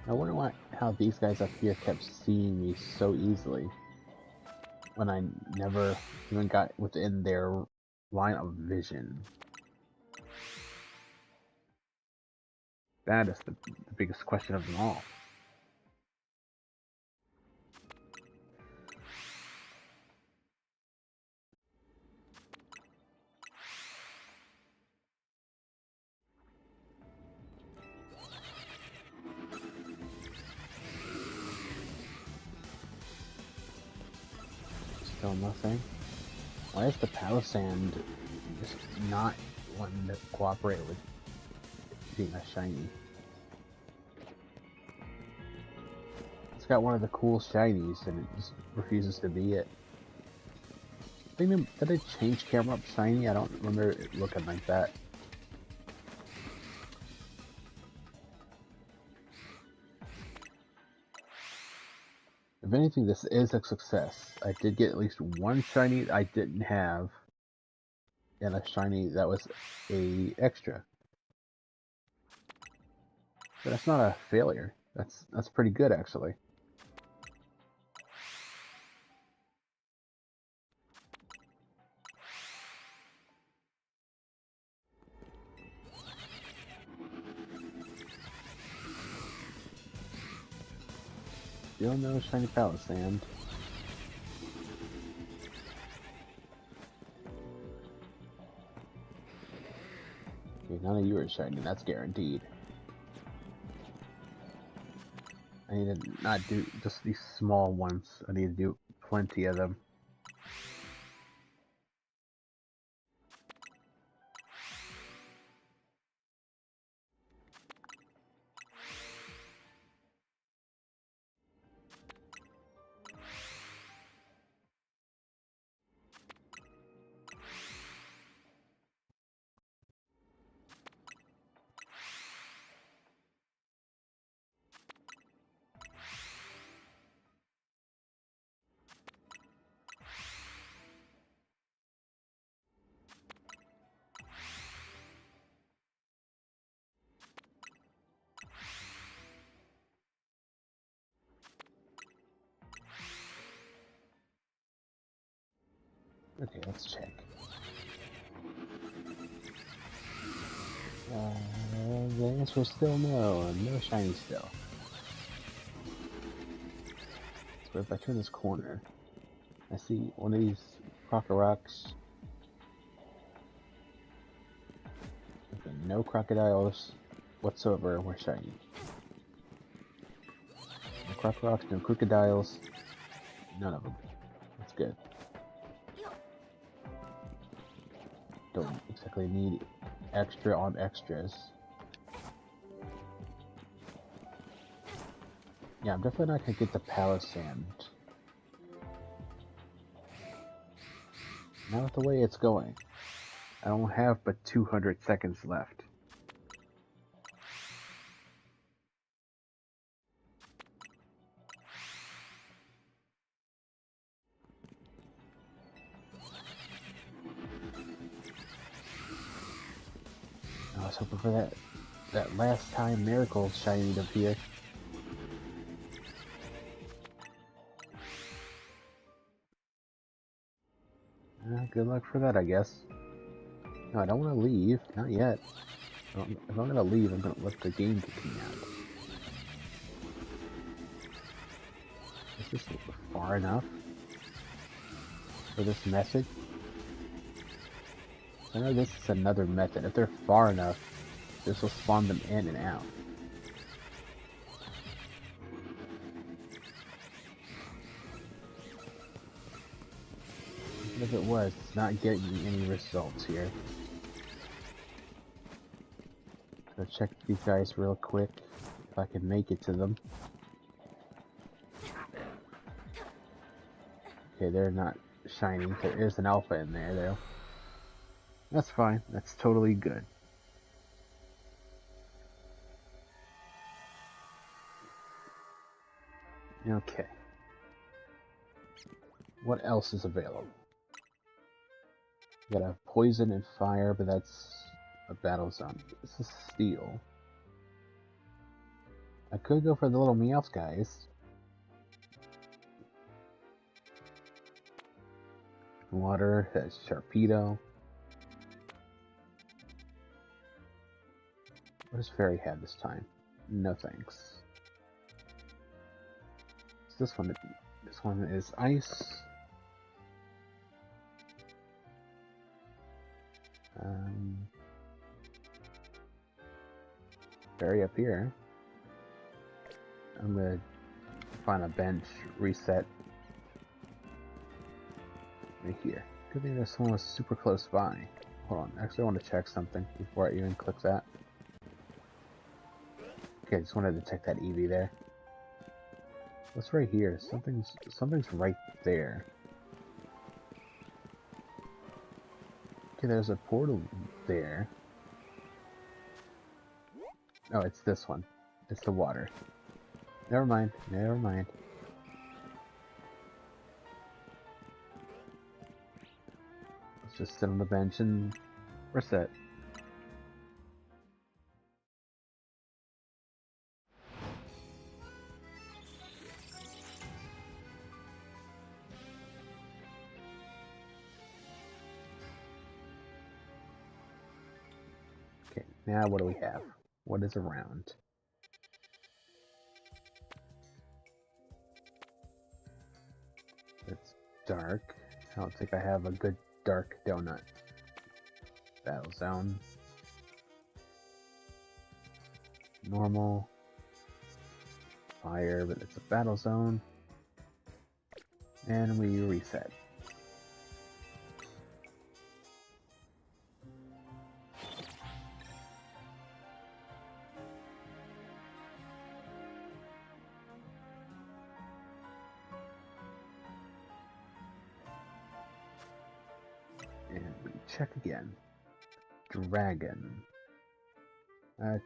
I wonder how these guys up here kept seeing me so easily when I never even got within their line of vision. That is the biggest question of them all. Still nothing. Why is the Palisand just not wanting to cooperate with being a shiny? It's got one of the cool shinies and it just refuses to be it. Did they change Camera Up shiny? I don't remember it looking like that. If anything, this is a success. I did get at least one shiny I didn't have, and a shiny that was a extra. But that's not a failure. That's pretty good, actually. Still no shiny Palisand. Okay, none of you are shiny, that's guaranteed. I need to not do just these small ones. I need to do plenty of them. Okay, let's check. The answer is still no. No shiny still. So if I turn this corner, I see one of these Crocoroks. Okay, no crocodiles whatsoever were shiny. No Crocoroks, no crocodiles. None of them. That's good. Don't exactly need extra on extras. Yeah, I'm definitely not gonna get the Palisand. Not with the way it's going. I don't have but 200 seconds left. I was hoping for that last time miracle shiny to appear. Good luck for that, I guess. No, I don't want to leave. Not yet. If I'm gonna leave, I'm gonna let the game kick me out. Is this far enough for this method? I know this is another method. If they're far enough, this will spawn them in and out. Even if it was, it's not getting me any results here. Go check these guys real quick, if I can make it to them. Okay, they're not shiny. There is an alpha in there, though. That's fine. That's totally good. Okay. What else is available? You got a poison and fire, but that's a battle zone. This is steel. I could go for the little Meowth guys. Water, that's Sharpedo. What does Fairy have this time? No thanks. So this one is ice. Fairy up here. I'm gonna find a bench, reset. Right here. Good thing this one was super close by. Hold on, actually I want to check something before I even click that. Okay, I just wanted to check that EV there. What's right here? Something's right there. Okay, there's a portal there. Oh, it's this one. It's the water. Never mind. Never mind. Let's just sit on the bench and we're set. Okay, now what do we have? What is around? It's dark. I don't think I have a good dark donut. Battle zone. Normal. Fire, but it's a battle zone. And we reset. And we check again. Dragon.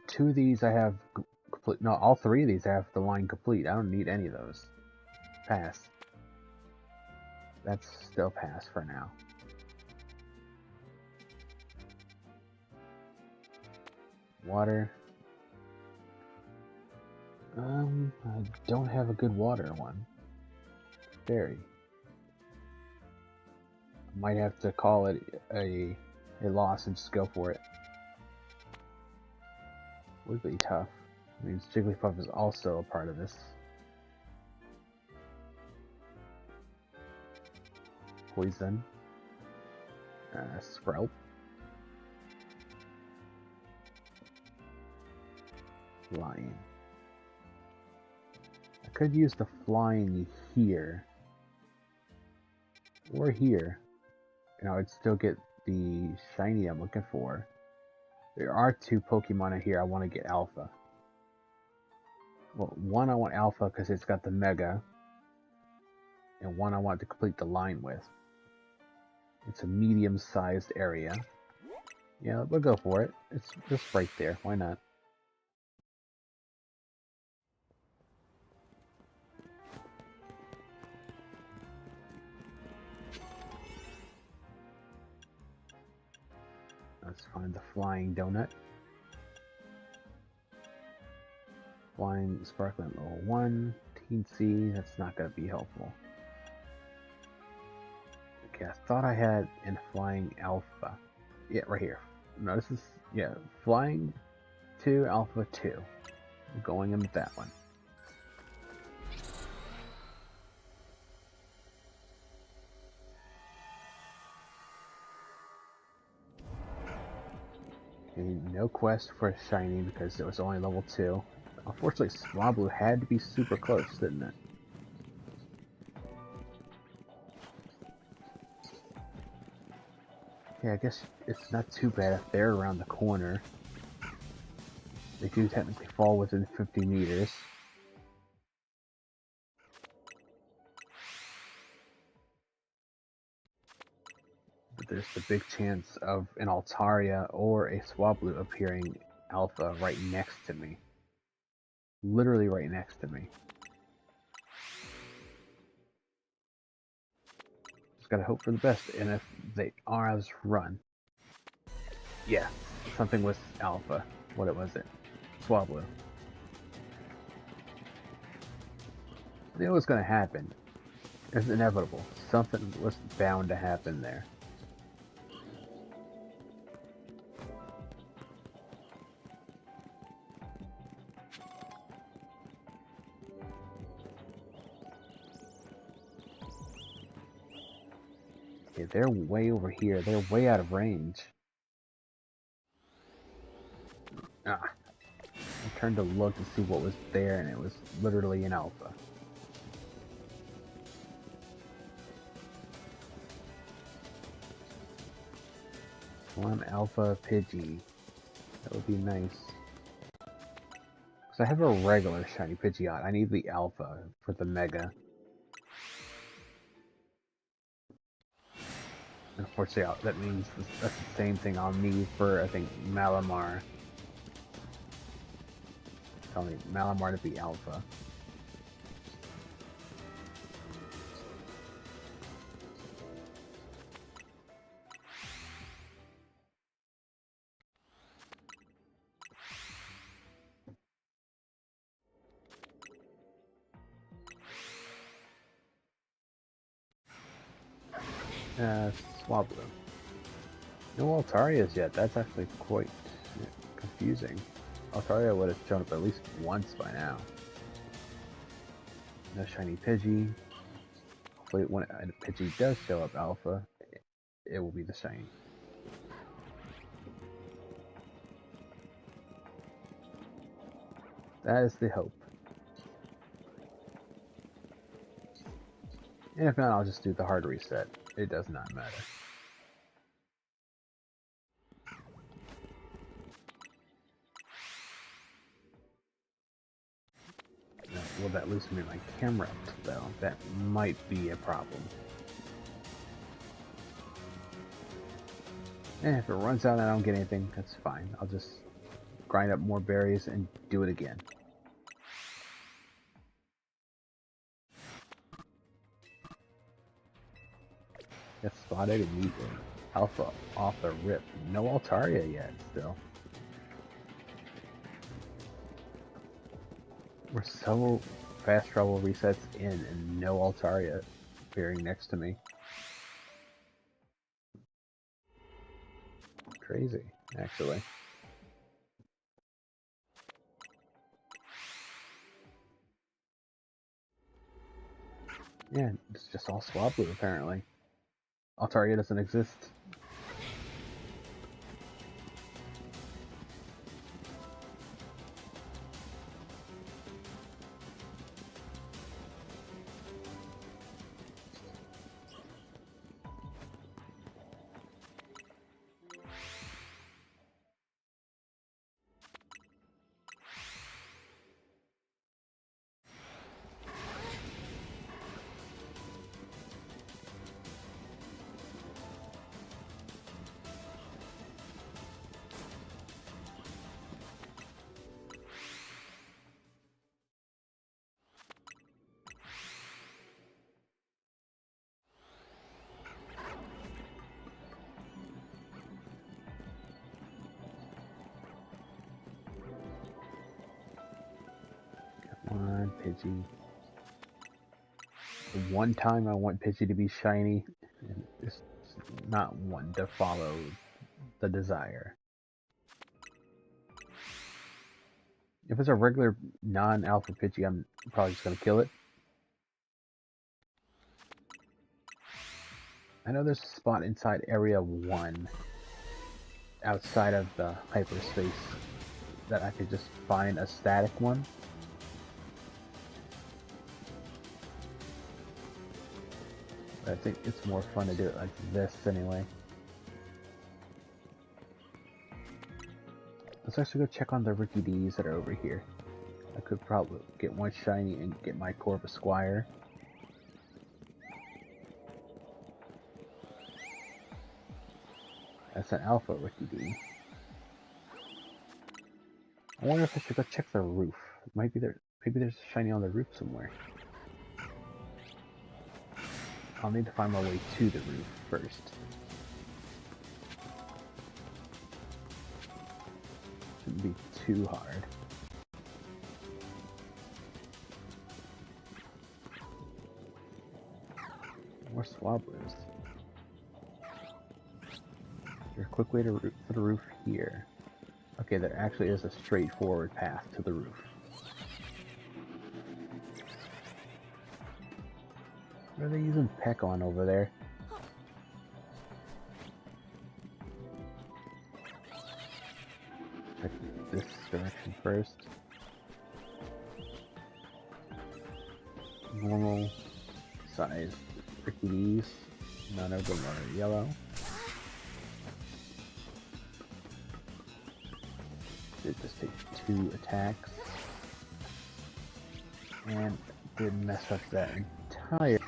2 of these I have complete. No, all 3 of these I have the line complete. I don't need any of those. Pass. That's still pass for now. Water. I don't have a good water one. Berry. I might have to call it a loss and just go for it. Would be tough. I mean, Jigglypuff is also a part of this. Poison. Sprout. Flying. I could use the flying here. Or here. I'd still get the shiny I'm looking for. There are 2 Pokemon in here I want to get Alpha. Well, one I want Alpha because it's got the Mega. And one I want to complete the line with. It's a medium-sized area. Yeah, we'll go for it. It's just right there. Why not? Let's find the flying donut. Flying sparkling level 1. Teensy, that's not going to be helpful. Okay, I thought I had in flying alpha. Yeah, right here. No, this is, yeah, flying 2, alpha 2. I'm going in with that one. Okay, no quest for shiny because it was only level 2. Unfortunately, Swablu had to be super close, didn't it? Yeah, I guess it's not too bad if they're around the corner. They do technically fall within 50 meters. But there's the big chance of an Altaria or a Swablu appearing alpha right next to me. Literally right next to me. Just gotta hope for the best, and if they are, I'll just run. Yeah, something with alpha. What was it? Swablu. I knew it was gonna happen. It's inevitable. Something was bound to happen there. Okay, they're way over here. They're way out of range. Ah. I turned to look to see what was there, and it was literally an alpha. One Alpha Pidgey. That would be nice. Because I have a regular shiny Pidgeot. I need the Alpha for the Mega. Unfortunately, that means that's the same thing I'll need for, I think, Malamar. Tell me, Malamar to be Alpha. Swablu. No Altarias yet. That's actually quite confusing. Altaria would have shown up at least once by now. No shiny Pidgey. Hopefully when a Pidgey does show up Alpha, it will be the shiny. That is the hope. And if not, I'll just do the hard reset. It does not matter. Now, will that loosen me my camera though? That might be a problem. And if it runs out and I don't get anything, that's fine. I'll just grind up more berries and do it again. Get spotted immediately. Alpha off the rip. No Altaria yet, still. We're several fast travel resets in and no Altaria appearing next to me. Crazy, actually. Yeah, it's just all Swablu apparently. Altaria doesn't exist. Come on, Pidgey. The one time I want Pidgey to be shiny, and it's not one to follow the desire. If it's a regular non-alpha Pidgey, I'm probably just going to kill it. I know there's a spot inside Area 1, outside of the hyperspace, that I could just find a static one. But I think it's more fun to do it like this anyway. Let's actually go check on the Ricky D's that are over here. I could probably get one shiny and get my Corvisquire. That's an alpha Ricky D. I wonder if I should go check the roof. Maybe there's a shiny on the roof somewhere. I'll need to find my way to the roof first. Shouldn't be too hard. More Swablus. There's a quick way to for the roof here. Okay, there actually is a straightforward path to the roof. What are they using Peck on over there? Check this direction first. Normal size Rickies. None of them are yellow. did just take 2 attacks. And did mess up that entire...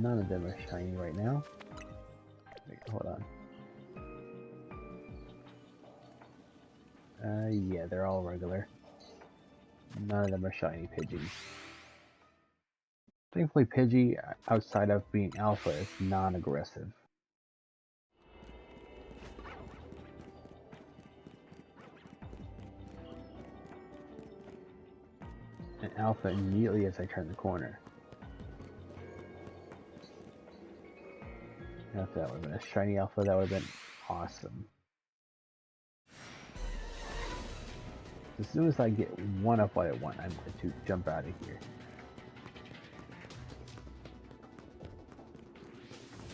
None of them are shiny right now. Wait, hold on. Yeah, they're all regular. None of them are shiny Pidgeys. Thankfully, Pidgey, outside of being alpha, is non-aggressive. And alpha immediately as I turn the corner. If that would have been a shiny alpha, that would have been awesome. As soon as I get one of what I want, I'm going to jump out of here.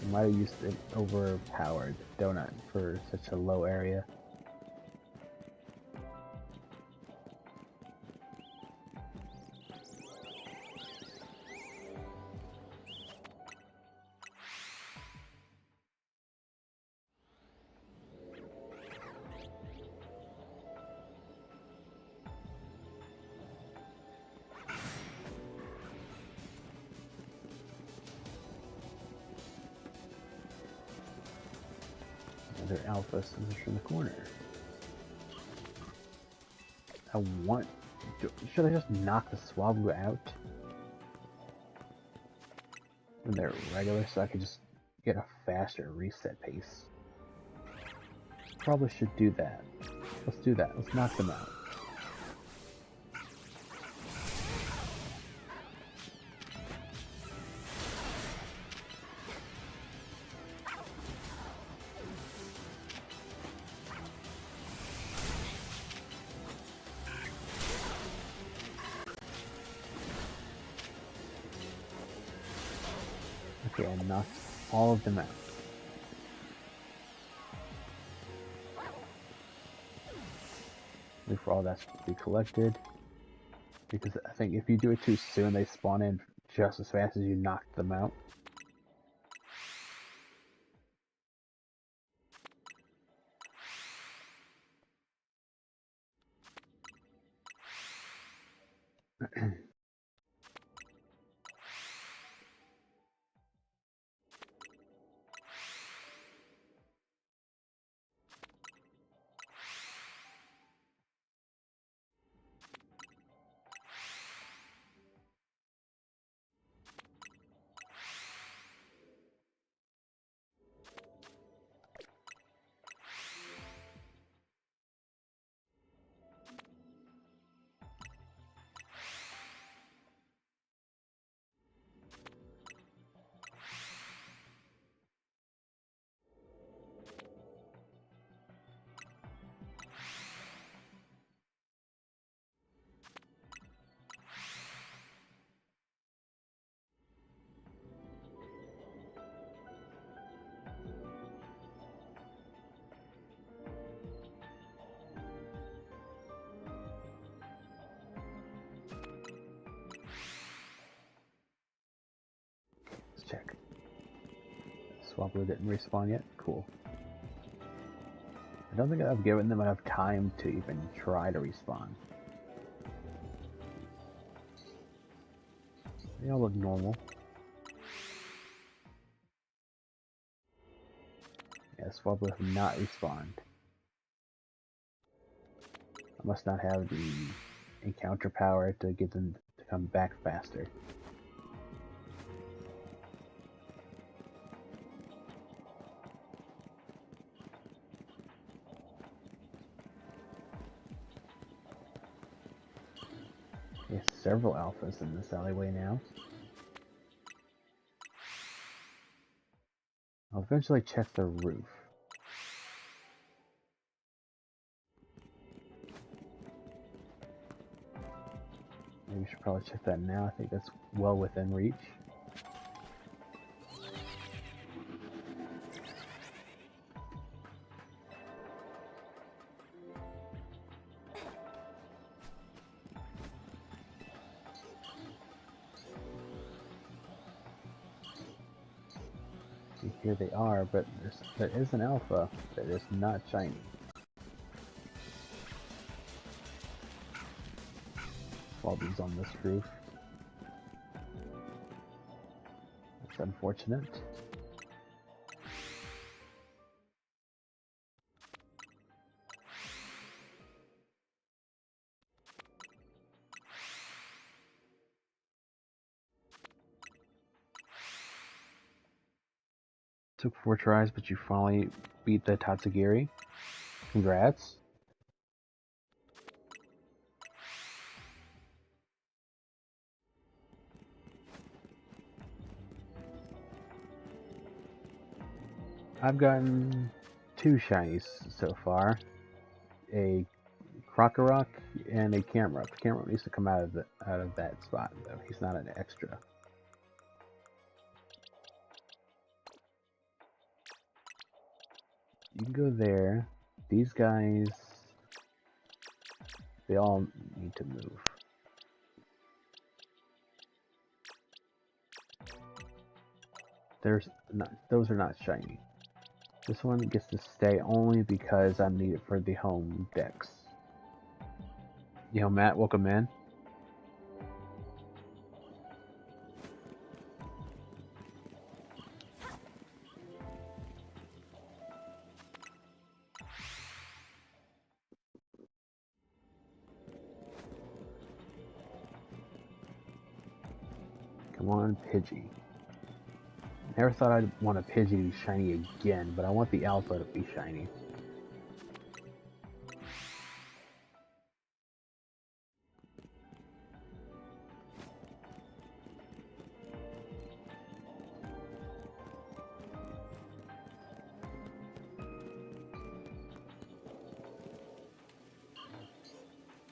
I might have used an overpowered donut for such a low area. Another alpha smash in the corner. Should I just knock the Swablu out when they're regular so I can just get a faster reset pace? Probably should do that. Let's do that. Let's knock them out. Okay, I knocked all of them out. Wait for all that to be collected. Because I think if you do it too soon, they spawn in just as fast as you knocked them out. Swablu didn't respawn yet? Cool. I don't think I've given them enough time to even try to respawn. They all look normal. Yeah, Swablu have not respawned. I must not have the encounter power to get them to come back faster. There's several alphas in this alleyway now. I'll eventually check the roof. Maybe we should probably check that now. I think that's well within reach. See, here they are, but there is an alpha that is not shiny. Swablu's on this roof. That's unfortunate. Took 4 tries, but you finally beat the Tatsugiri. Congrats. I've gotten 2 shinies so far. A Krokorok and a Camerupt. Camerupt needs to come out of that spot though. He's not an extra. You can go there. These guys, they all need to move. Those are not shiny. This one gets to stay only because I'm needed for the home decks. Yo, Matt, welcome in. Come on, Pidgey. Never thought I'd want a Pidgey to be shiny again, but I want the alpha to be shiny.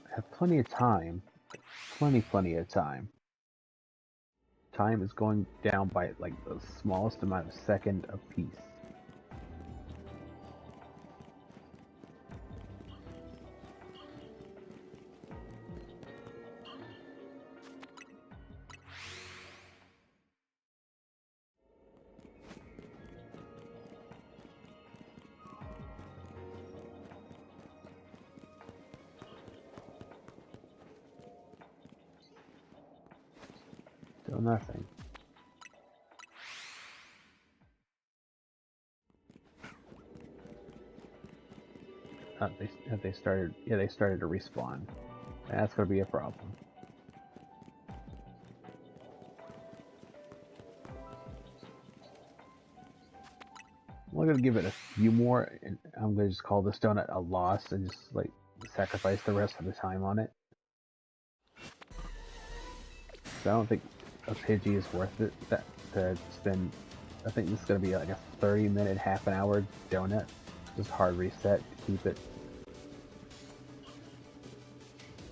I have plenty of time. Plenty of time. Time is going down by like the smallest amount of second a piece. Still nothing. They started. Yeah, they started to respawn. That's gonna be a problem. I'm gonna give it a few more, and I'm gonna just call this donut a loss and just like sacrifice the rest of the time on it. So I don't think a Pidgey is worth it to spend. I think this is gonna be like a 30-minute, half an hour donut. Just hard reset to keep it.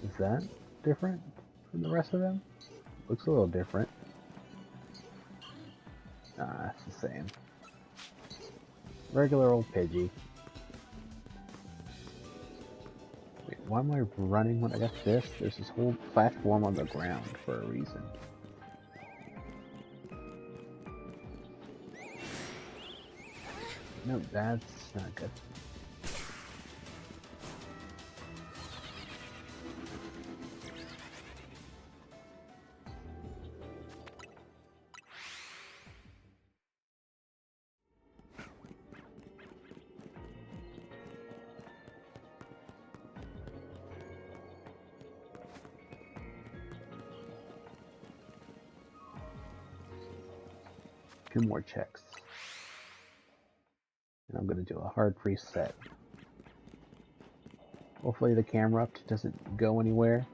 Is that different from the rest of them? Looks a little different. Nah, it's the same. Regular old Pidgey. Wait, why am I running when I got this? There's this whole platform on the ground for a reason. No, that's not good. Two more checks. And I'm going to do a hard reset. Hopefully the camera up doesn't go anywhere.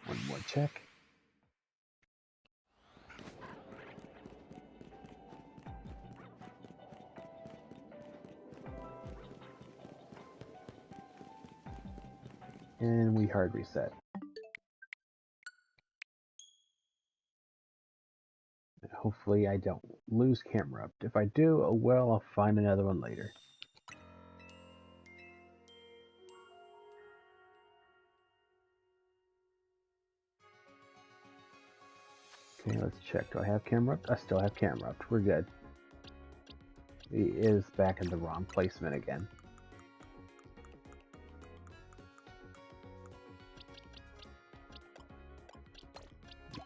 One more check. And we hard reset. Hopefully I don't lose camera up. If I do, oh well, I'll find another one later. Okay, let's check. Do I have camera up? I still have camera up. We're good. He is back in the wrong placement again.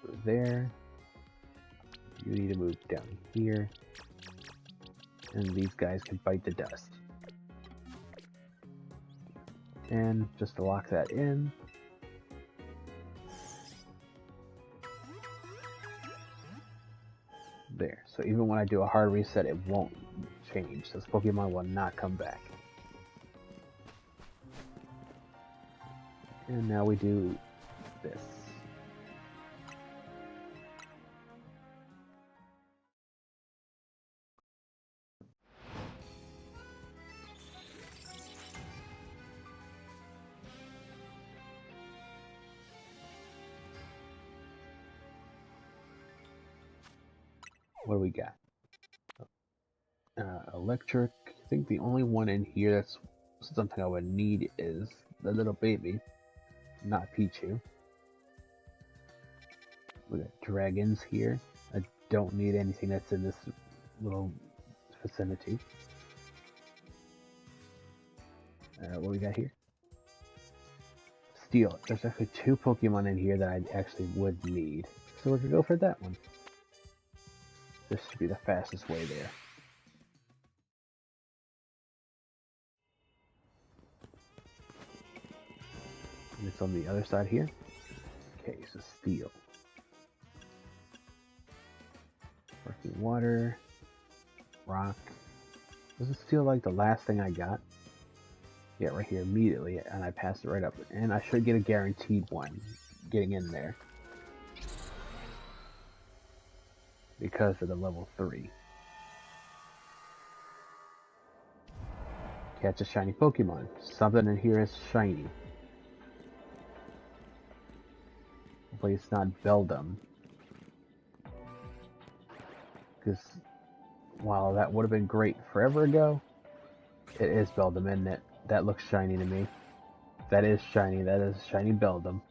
Move there. You need to move down here. And these guys can bite the dust. And just to lock that in. There. So even when I do a hard reset, it won't change. This Pokemon will not come back. And now we do this. What do we got? Electric. I think the only one in here that's something I would need is the little baby, not Pichu. We got dragons here. I don't need anything that's in this little vicinity. What we got here? Steel. There's actually two Pokemon in here that I actually would need. So we're going to go for that one. This should be the fastest way there. And it's on the other side here. Okay, so steel. Working water. Rock. Was it steel like the last thing I got? Yeah, right here immediately, and I passed it right up. And I should get a guaranteed one getting in there. Because of the level 3. Catch a shiny Pokemon. Something in here is shiny. Hopefully it's not Beldum. Because while that would have been great forever ago, it is Beldum, isn't it? That looks shiny to me. That is shiny. That is shiny Beldum.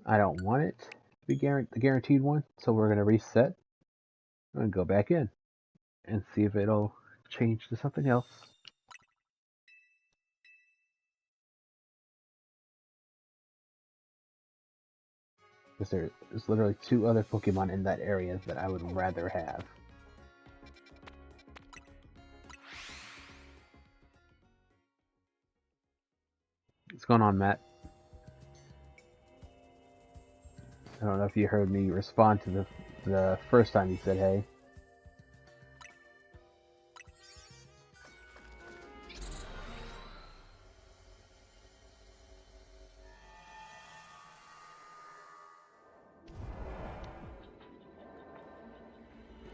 I don't want it to be the guaranteed one, so we're going to reset. I'm going to go back in and see if it'll change to something else. Because there's literally 2 other Pokemon in that area that I would rather have. What's going on, Matt? I don't know if you heard me respond to the first time you said hey.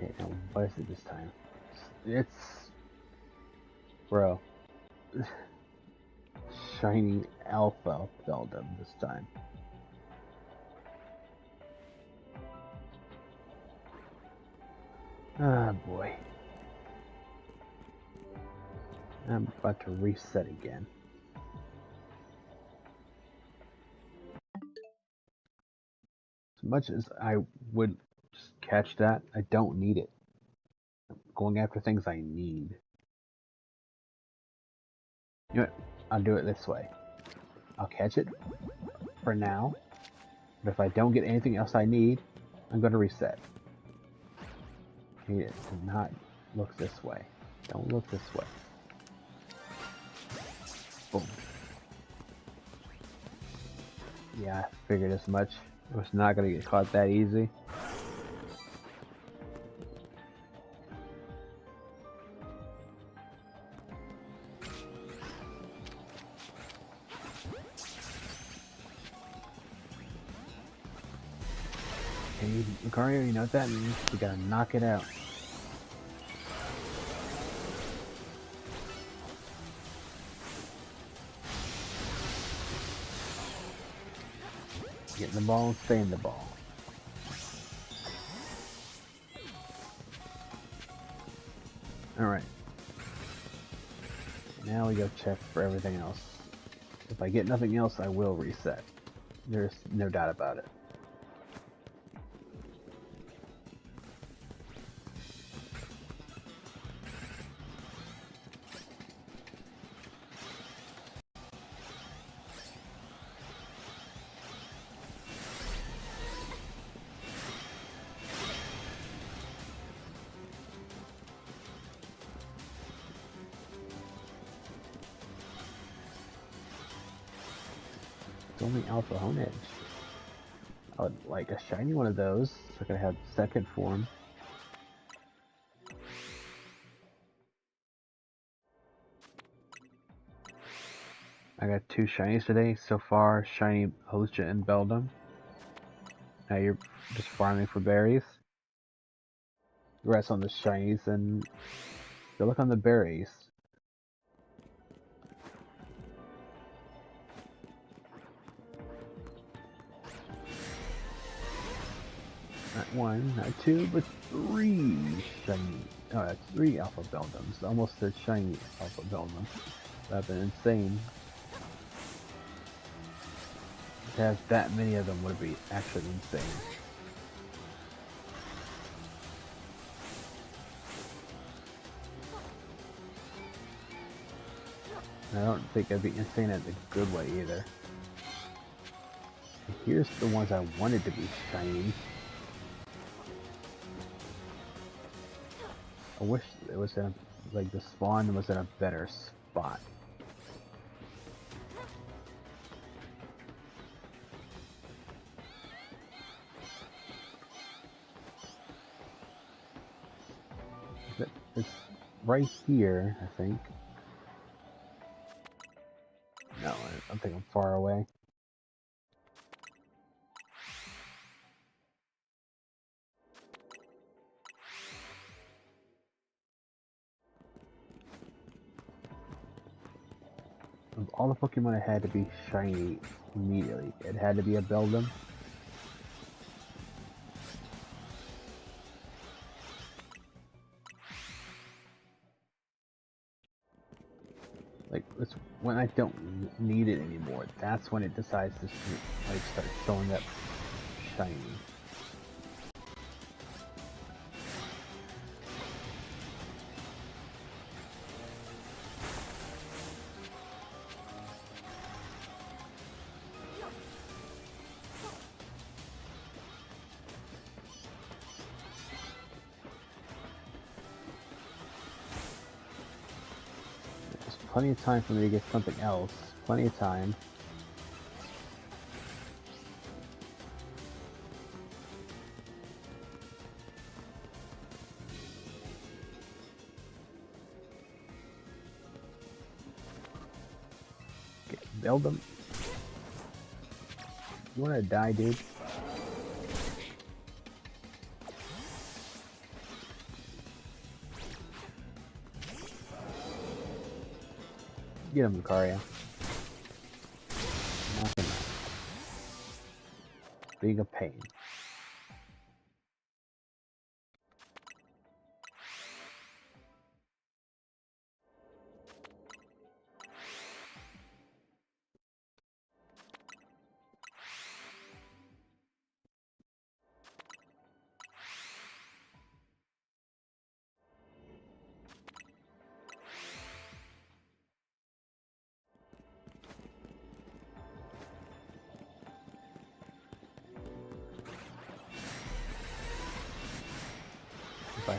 Okay, now what is it this time? It's... Bro. Shiny Alpha Beldum this time. Ah, boy. I'm about to reset again. As much as I would just catch that, I don't need it. I'm going after things I need. You know what? I'll do it this way. I'll catch it for now, but if I don't get anything else I need, I'm going to reset. Need it to not look this way. Don't look this way. Boom. Yeah, I figured as much. It was not going to get caught that easy. Hey, Lucario, you know what that means? You gotta knock it out. Get in the ball and stay in the ball. Alright. Now we go check for everything else. If I get nothing else, I will reset. There's no doubt about it. It's only Alpha Honedge. I would like a shiny one of those, so I could have second form. I got 2 shinies today so far, shiny Hosja and Beldum. Now you're just farming for berries. Rest on the shinies and go look on the berries. Not 1, not 2, but 3 shiny. Oh, that's 3 Alpha Beldums. Almost a shiny Alpha Beldum. That'd been insane. To have that many of them would be actually insane. And I don't think it'd be insane in a good way either. And here's the ones I wanted to be shiny. I wish it was in, like, the spawn was in a better spot. It's right here, I think. No, I think I'm far away. Of all the Pokemon that had to be shiny immediately, it had to be a Beldum. Like, it's when I don't need it anymore, that's when it decides to like start showing up shiny. Plenty of time for me to get something else. Plenty of time. Okay, build them. You wanna die, dude? Get him, Lucario. Knock him out. Being a pain.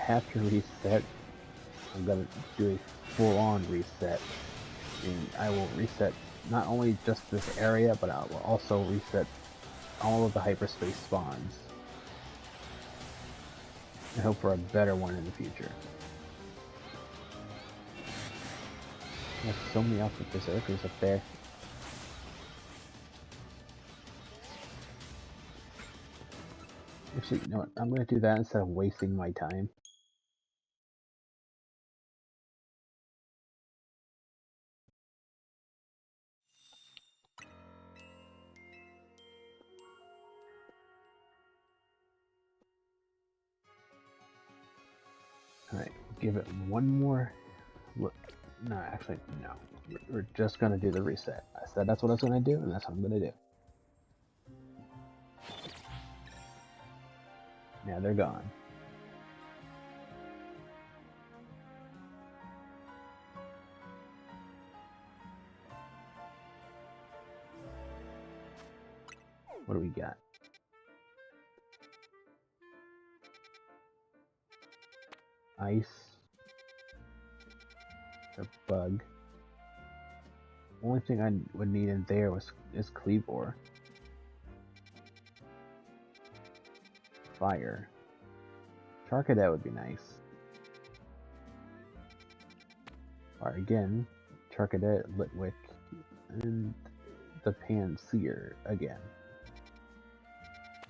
have to reset, I'm gonna do a full-on reset. And I will reset not only just this area, but I will also reset all of the hyperspace spawns. And hope for a better one in the future. There's so many Alpha Berserkers up there. Actually, you know what? I'm going to do that instead of wasting my time. Alright, give it one more look. No, actually, no. We're just going to do the reset. I said that's what I was going to do, and that's what I'm going to do. Now they're gone. What do we got? Ice. A bug. Only thing I would need in there is Cleavor. Fire. Charcadet would be nice. Fire again. Charcadet, Litwick, and the Panseer again.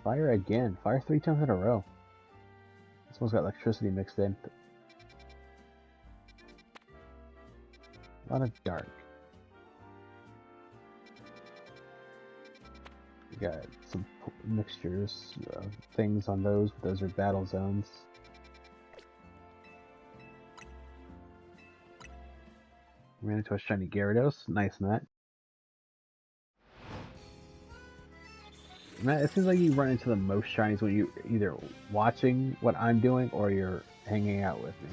Fire again. Fire 3 times in a row. This one's got electricity mixed in. A lot of dark. We got some mixtures of things on those, but those are battle zones. Ran into a shiny Gyarados. Nice, Matt. Matt, it seems like you run into the most shinies when you're either watching what I'm doing or you're hanging out with me.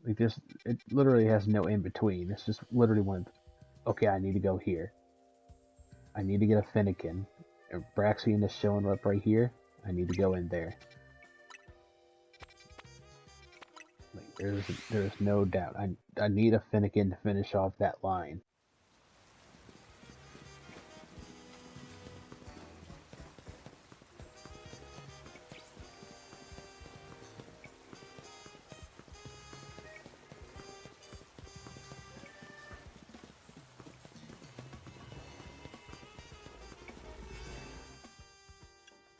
Like it literally has no in between. It's just literally one. Okay, I need to go here. I need to get a Fennekin. Braixen is showing up right here. I need to go in there. Like there's no doubt. I need a Fennekin to finish off that line.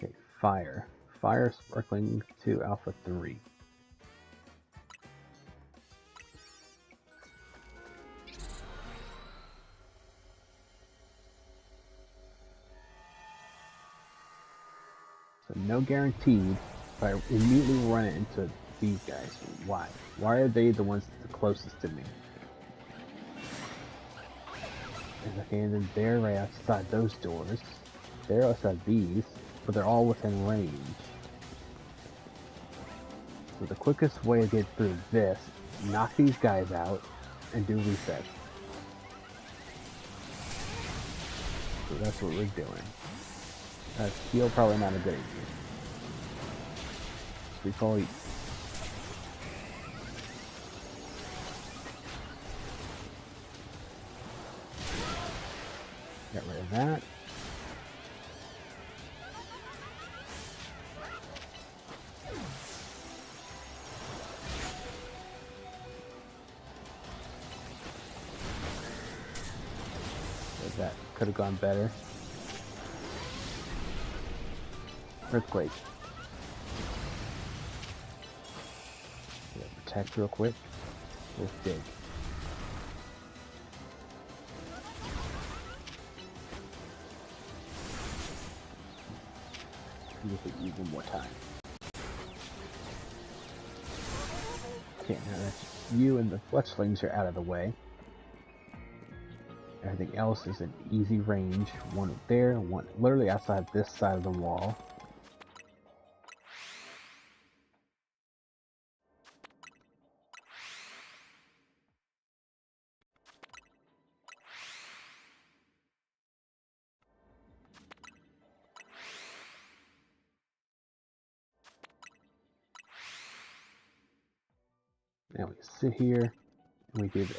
Okay, fire. Fire sparkling to Alpha 3. So no guaranteed, but I immediately run it into these guys. Why? Why are they the ones the closest to me? Okay, and then they're right outside those doors. They're outside these, but they're all within range. So the quickest way to get through this, knock these guys out, and do resets. So that's what we're doing. Heal probably not a good idea. We probably get rid of that. So that could have gone better. Earthquake. Yeah, protect real quick. Let's dig. Use it one more time. Okay, now that's you and the Fletchlings are out of the way. Everything else is in easy range. One there, one literally outside this side of the wall. we sit here and we do this.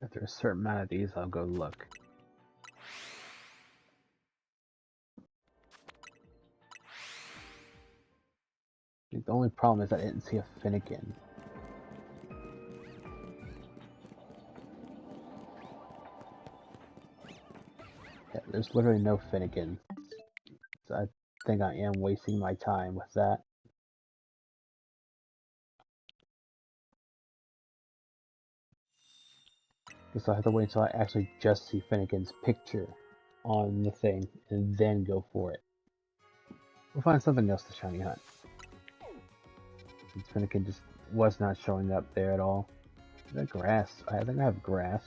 After a certain amount of these, I'll go look. The only problem is I didn't see a Finnegan. Yeah, there's literally no Finnegan. So I think I am wasting my time with that. Because I have to wait until I actually just see Finnegan's picture on the thing and then go for it. We'll find something else to shiny hunt. Since Finnegan just was not showing up there at all. Is that grass? I think I have grass.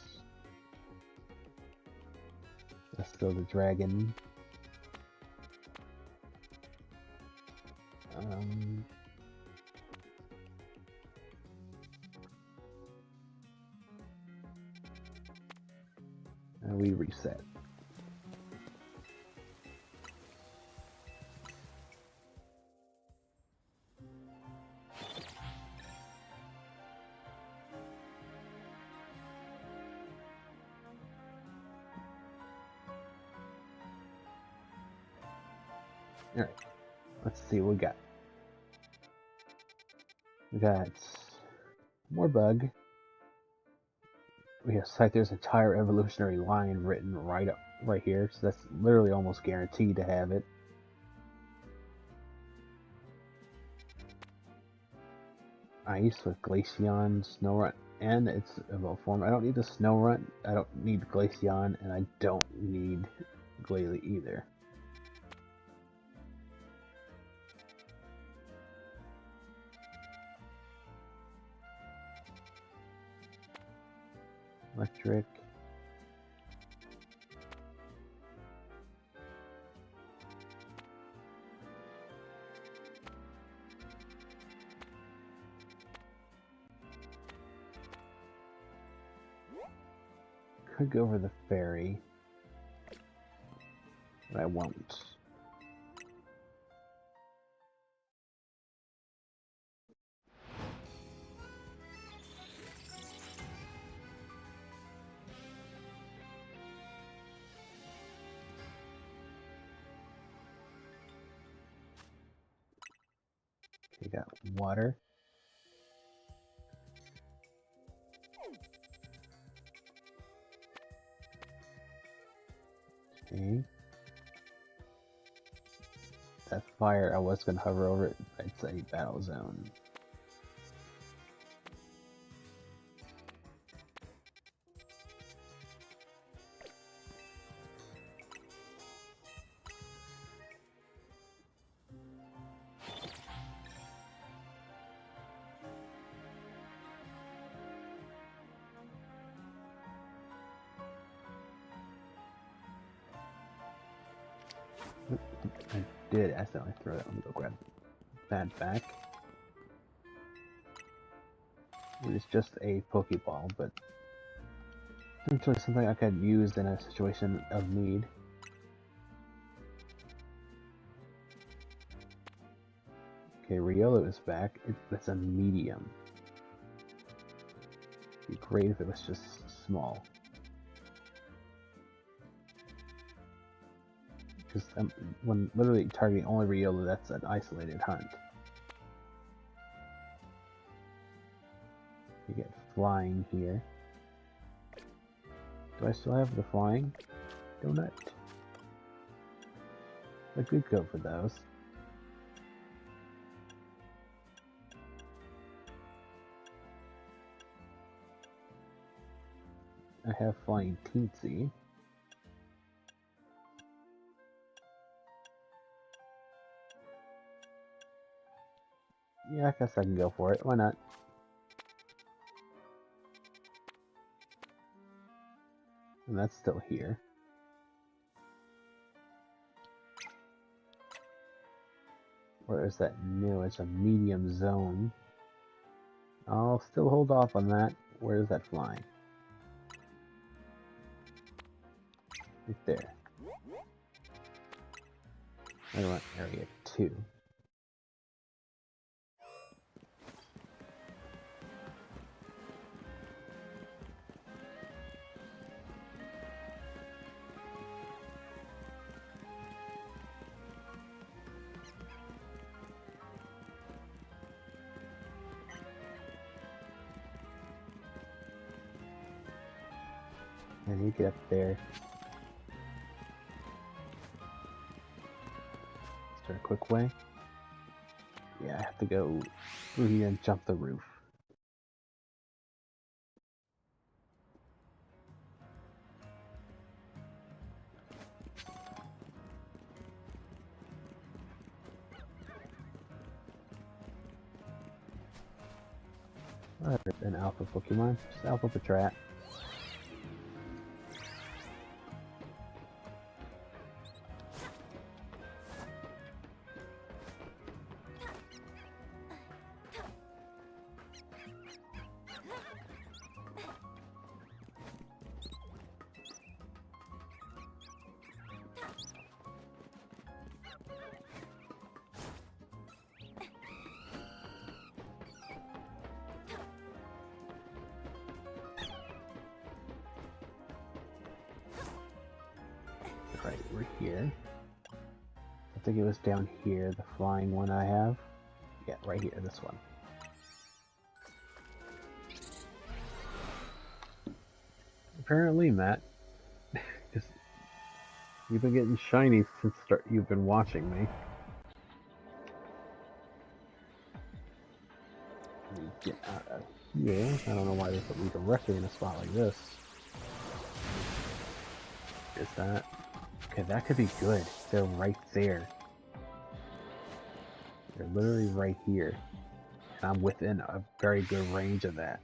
That's still the dragon. And we reset. Alright, let's see what we got. We got more bug. We have Scyther's entire evolutionary line written right here, so that's literally almost guaranteed to have it. Ice with Glaceon, Snorunt, and its evolved form. I don't need the Snorunt, I don't need Glaceon, and I don't need Glalie either. Electric. Could go over the fairy, but I won't. We got water. Okay. That fire, I was going to hover over it, but it's a battle zone. I did accidentally throw that. Let me go grab that back. It is just a Pokeball, but essentially something I could use in a situation of need. Okay, Riolu is back. It's a medium. It'd be great if it was just small. Because when literally targeting only Riolu, that's an isolated hunt. You get flying here. Do I still have the flying donut? I could go for those. I have Flying Teensy. Yeah, I guess I can go for it. Why not? And that's still here. Where is that new? It's a medium zone. I'll still hold off on that. Where is that flying? Right there. I want area 2. And you get up there. Is there a quick way? Yeah, I have to go through here and jump the roof. Alright, an alpha Pokemon. Just Alpha Patrat. Right, we're here. I think it was down here, the flying one I have. Yeah, right here, this one. Apparently, Matt, because you've been getting shiny since you've been watching me. Let me get out of here. I don't know why they put me directly in a spot like this. Is that? Okay, that could be good. They're right there. They're literally right here. And I'm within a very good range of that.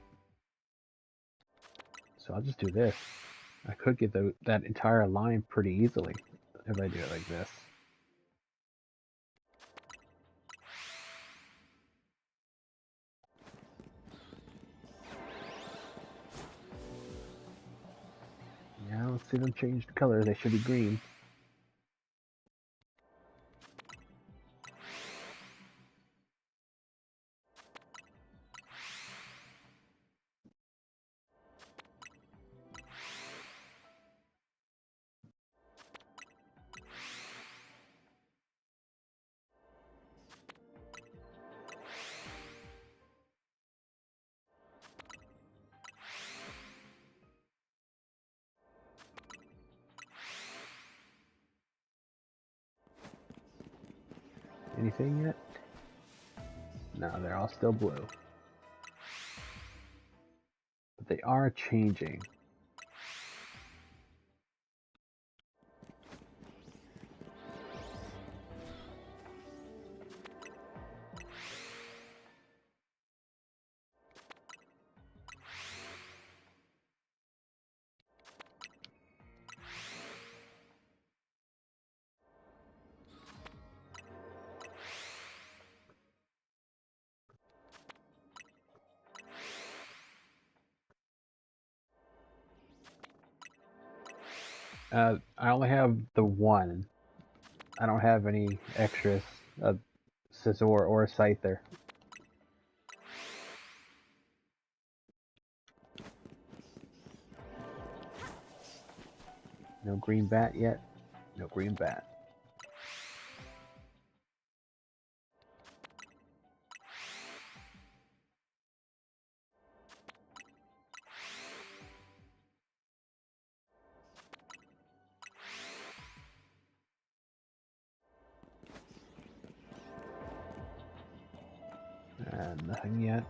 So I'll just do this. I could get that entire line pretty easily if I do it like this. Yeah, let's see them change the color. They should be green. Anything yet? No, they're all still blue. But they are changing. I only have the one. I don't have any extras of Scizor or Scyther. No green bat yet? No green bat. Nothing yet.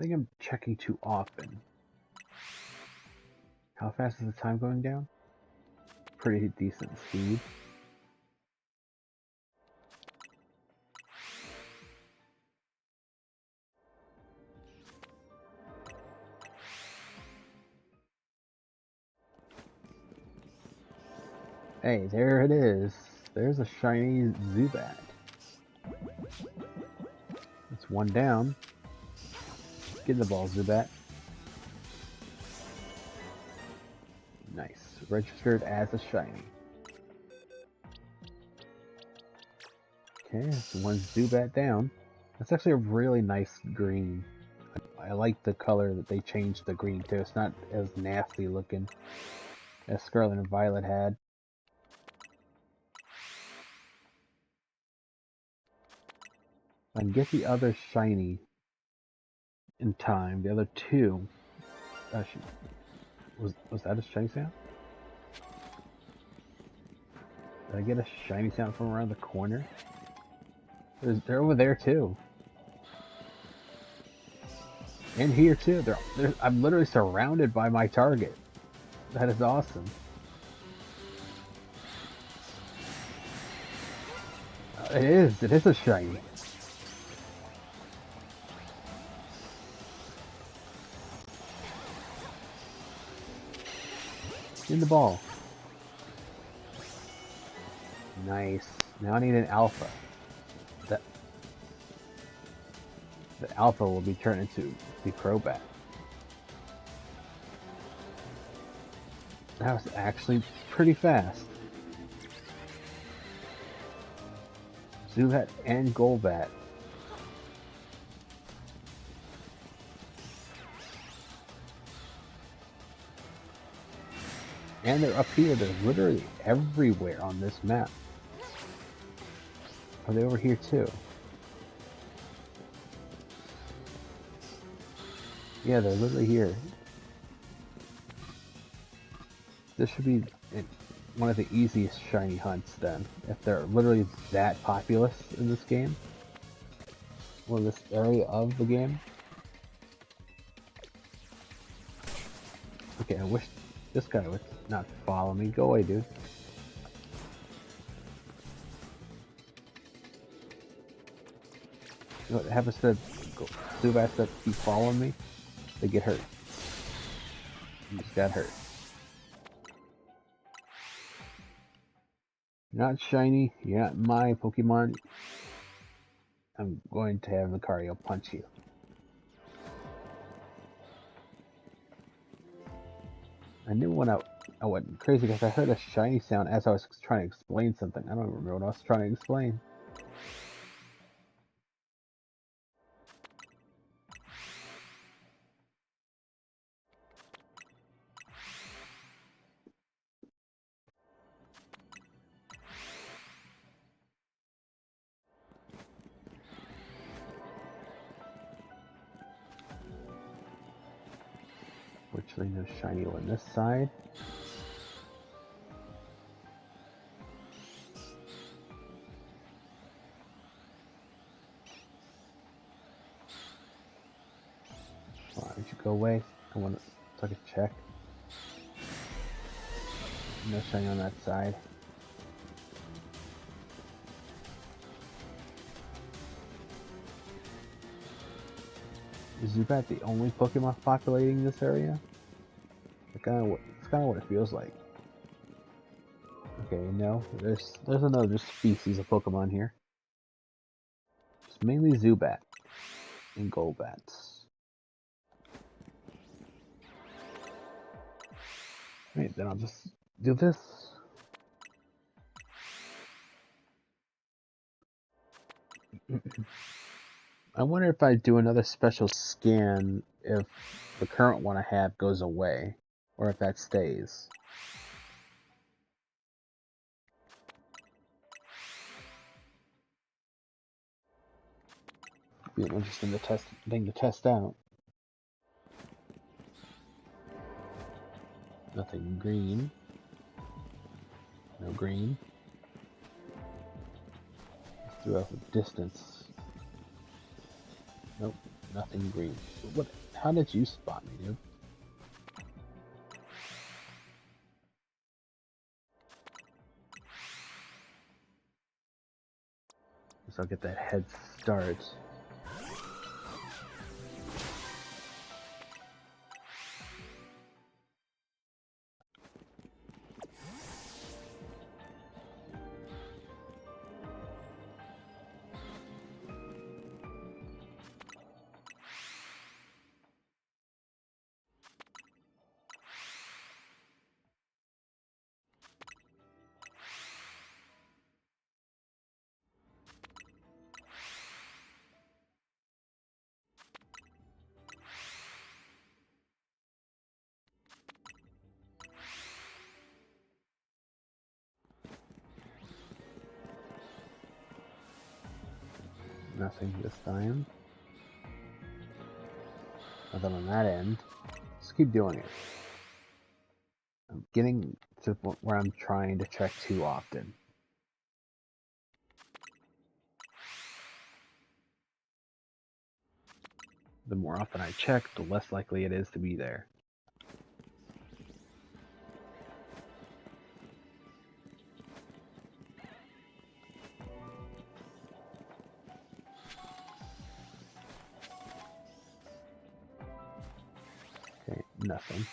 think I'm checking too often. How fast is the time going down? Pretty decent speed. Hey, there it is. There's a shiny Zubat. That's one down. Get in the ball, Zubat. Nice. Registered as a shiny. Okay, that's one Zubat down. That's actually a really nice green. I like the color that they changed the green to. It's not as nasty looking as Scarlet and Violet had. I can get the other shiny in time. The other two. Actually, was that a shiny sound? Did I get a shiny sound from around the corner? They're over there too. And here too. I'm literally surrounded by my target. That is awesome. It is a shiny. In the ball. Nice. Now I need an alpha. The alpha will be turned into the Crobat. That was actually pretty fast. Zubat and Golbat. And they're up here. They're literally everywhere on this map. Are they over here too? Yeah, they're literally here. This should be one of the easiest shiny hunts then, if they're literally that populous in this game. Or this area of the game. Okay, I wish this guy would not follow me. Go away, dude. You know what happens to Zubats that keep following me? They get hurt. You just got hurt. You're not shiny. You're not my Pokemon. I'm going to have Lucario punch you. I knew when I went crazy because I heard a shiny sound as I was trying to explain something. I don't remember what I was trying to explain. Fortunately, no shiny on this side. Why don't you go away? I want to so I can check. No shiny on that side. Is Zubat the only Pokemon populating this area? It's kind of what it feels like. Okay, no, there's another species of Pokemon here. It's mainly Zubat and Golbats. Right, then I'll just do this. I wonder if I do another special scan if the current one I have goes away, or if that stays. Be an interesting thing to test out. Nothing green. No green. Let's do out the distance. Nope. Nothing green. What? How did you spot me, dude? So I'll get that head start. Nothing this time. Nothing on that end. Just keep doing it. I'm getting to the point where I'm trying to check too often. The more often I check, the less likely it is to be there. Okay, nothing.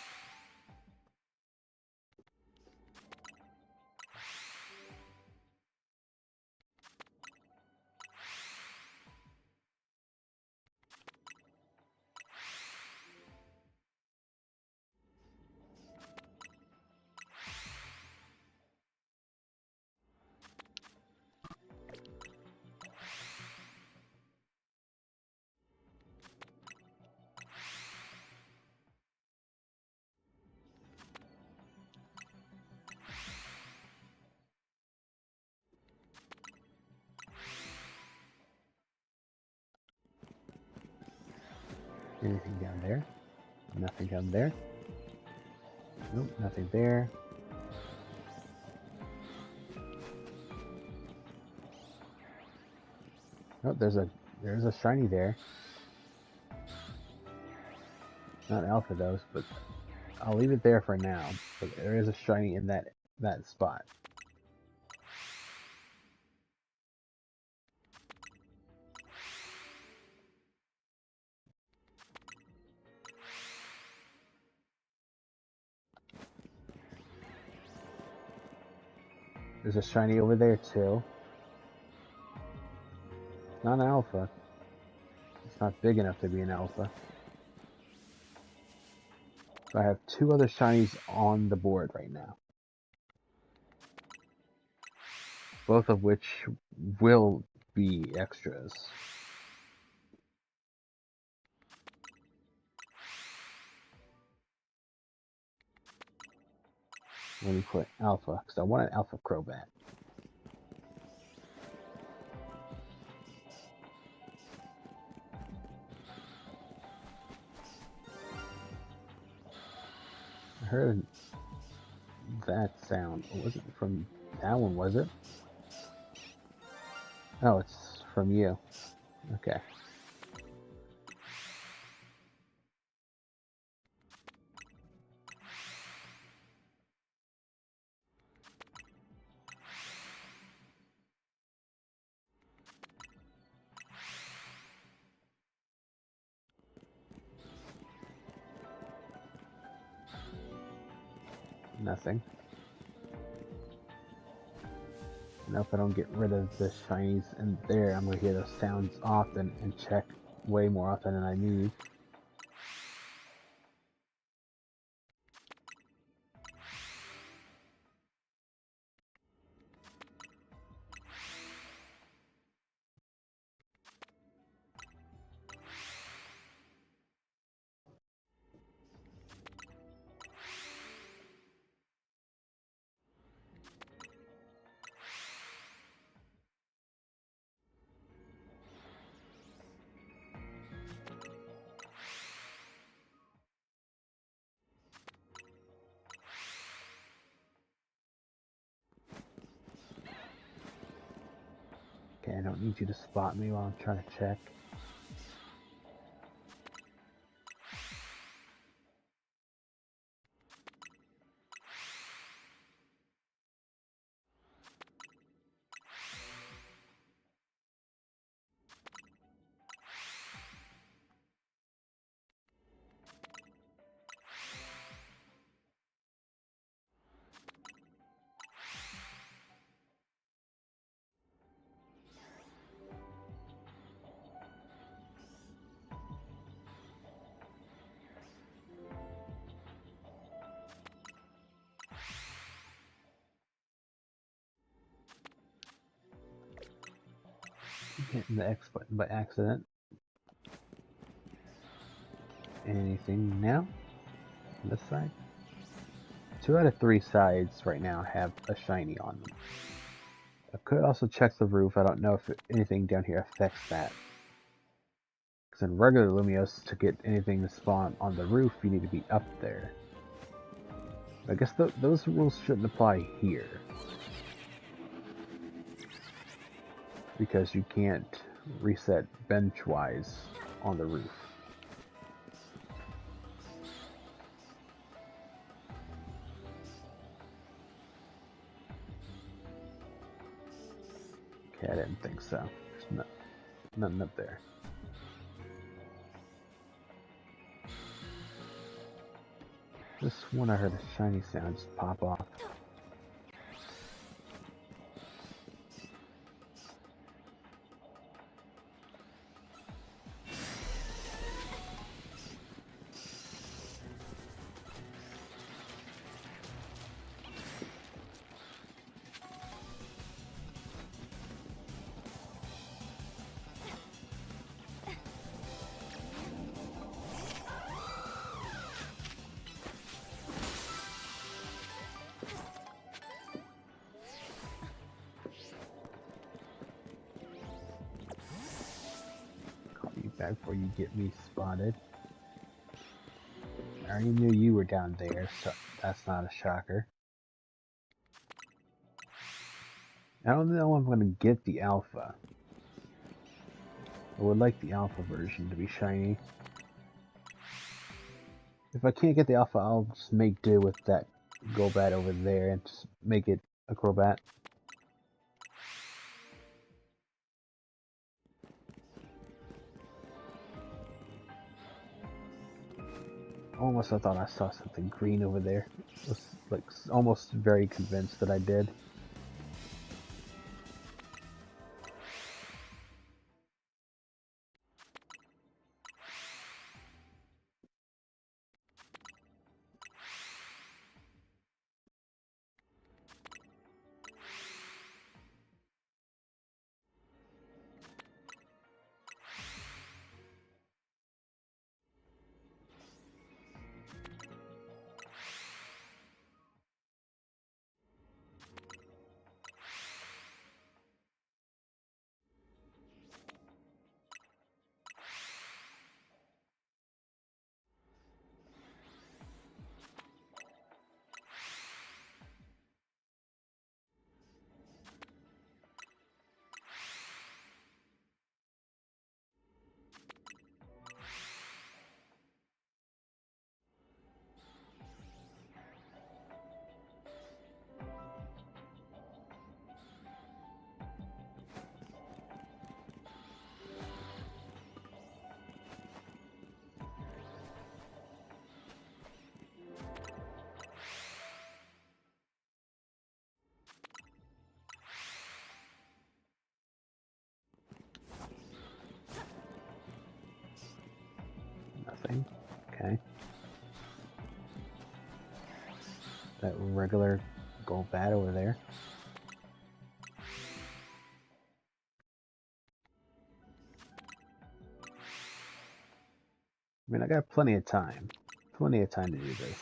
Anything down there? Nothing down there. Nope, nothing there. Oh, there's a shiny there. Not alpha dose, but I'll leave it there for now. But there is a shiny in that spot. There's a shiny over there too. Not an alpha. It's not big enough to be an alpha. So I have two other shinies on the board right now. Both of which will be extras. Let me put alpha, because I want an alpha Crobat. I heard that sound. Was it from that one, was it? Oh, it's from you. Okay. Nothing. Now if I don't get rid of the shinies in there, I'm going to hear those sounds often and check way more often than I need. Okay, I don't need you to spot me while I'm trying to check. hitting the X button by accident. Anything now? On this side? 2 out of 3 sides right now have a shiny on them. I could also check the roof. I don't know if anything down here affects that. Because in regular Lumios, to get anything to spawn on the roof, you need to be up there. I guess those rules shouldn't apply here. Because you can't reset bench-wise on the roof. Okay, I didn't think so. There's nothing up there. This one I heard a shiny sound just pop off. Back before you get me spotted. I already knew you were down there, so that's not a shocker. I don't know if I'm going to get the alpha. I would like the alpha version to be shiny. If I can't get the alpha, I'll just make do with that Golbat over there and just make it a Crobat. Almost I thought I saw something green over there. I was like almost very convinced that I did. Nothing. Okay. That regular Golbat over there. I mean, I got plenty of time. Plenty of time to do this.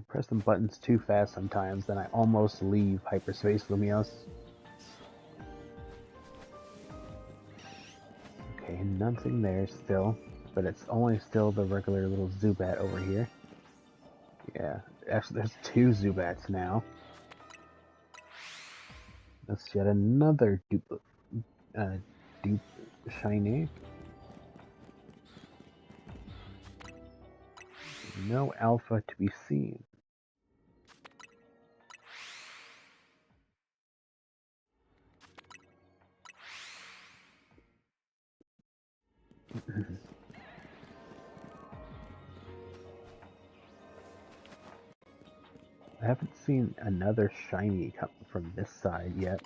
press the buttons too fast sometimes, then I almost leave Hyperspace Lumios. Okay, nothing there still, but it's only still the regular little Zubat over here. Yeah, actually there's 2 Zubats now. That's yet another dupe shiny. No alpha to be seen. I haven't seen another shiny come from this side yet.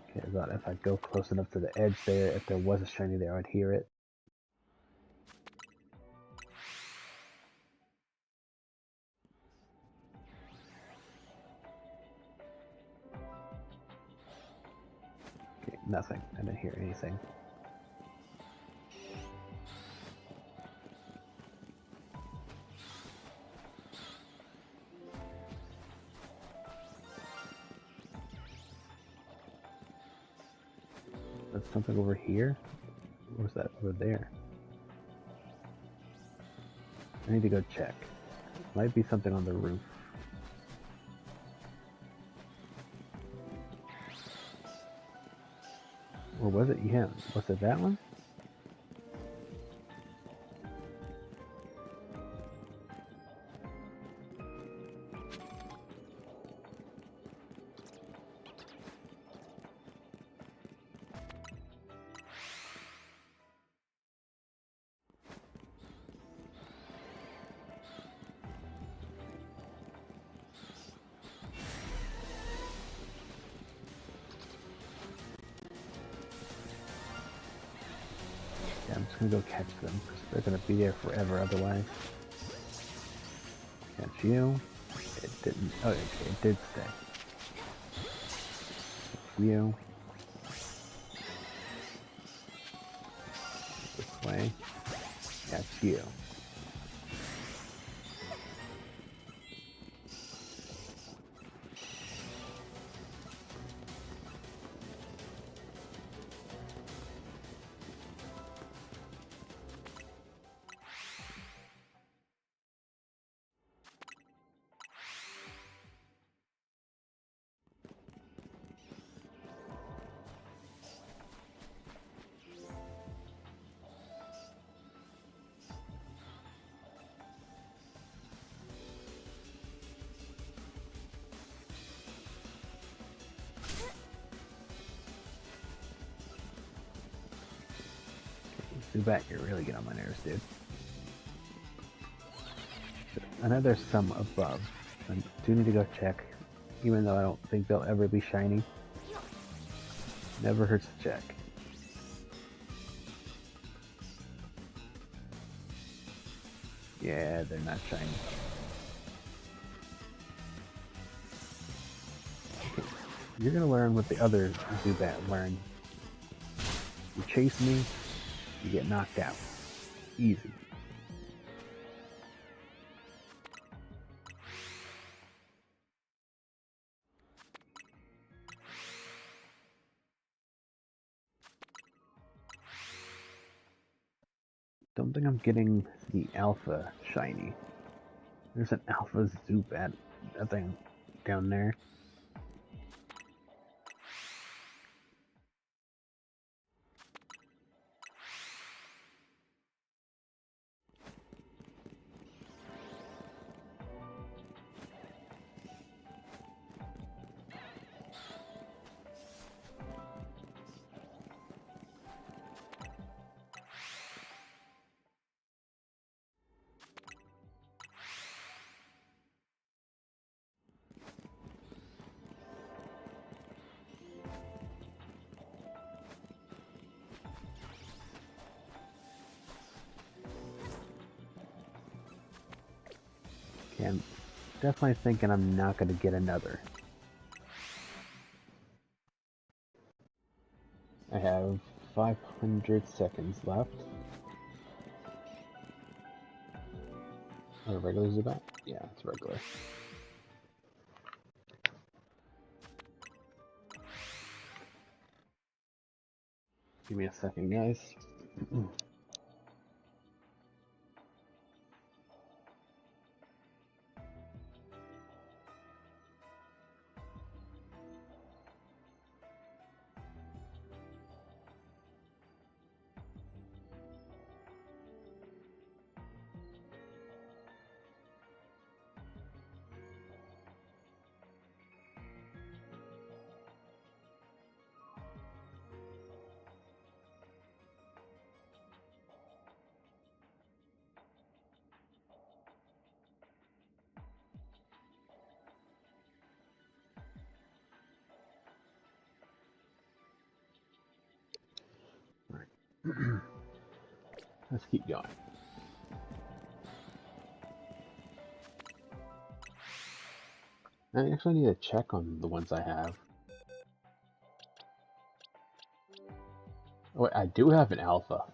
Okay, I thought if I go close enough to the edge there, if there was a shiny there, I'd hear it. Okay, nothing. I didn't hear anything. That's something over here? Or was that over there? I need to go check. Might be something on the roof. Or was it him? Was it that one? Yeah, I'm just gonna go catch them, because they're gonna be there forever otherwise. Catch you. It didn't. Oh, okay, it did stay. Catch you. This way. Catch you. Zubat, you're really getting on my nerves, dude. I know there's some above. I do need to go check, even though I don't think they'll ever be shiny. Never hurts to check. Yeah, they're not shiny. Okay. You're gonna learn what the other Zubat learned. You chase me, you get knocked out. Easy. Don't think I'm getting the alpha shiny. There's an alpha Zubat, that thing down there. Okay, I'm definitely thinking I'm not going to get another. I have 500 seconds left. Or regular Zubat? Yeah, it's regular. Give me a second, guys. Let's keep going. I actually need to check on the ones I have. Oh, wait, I do have an alpha.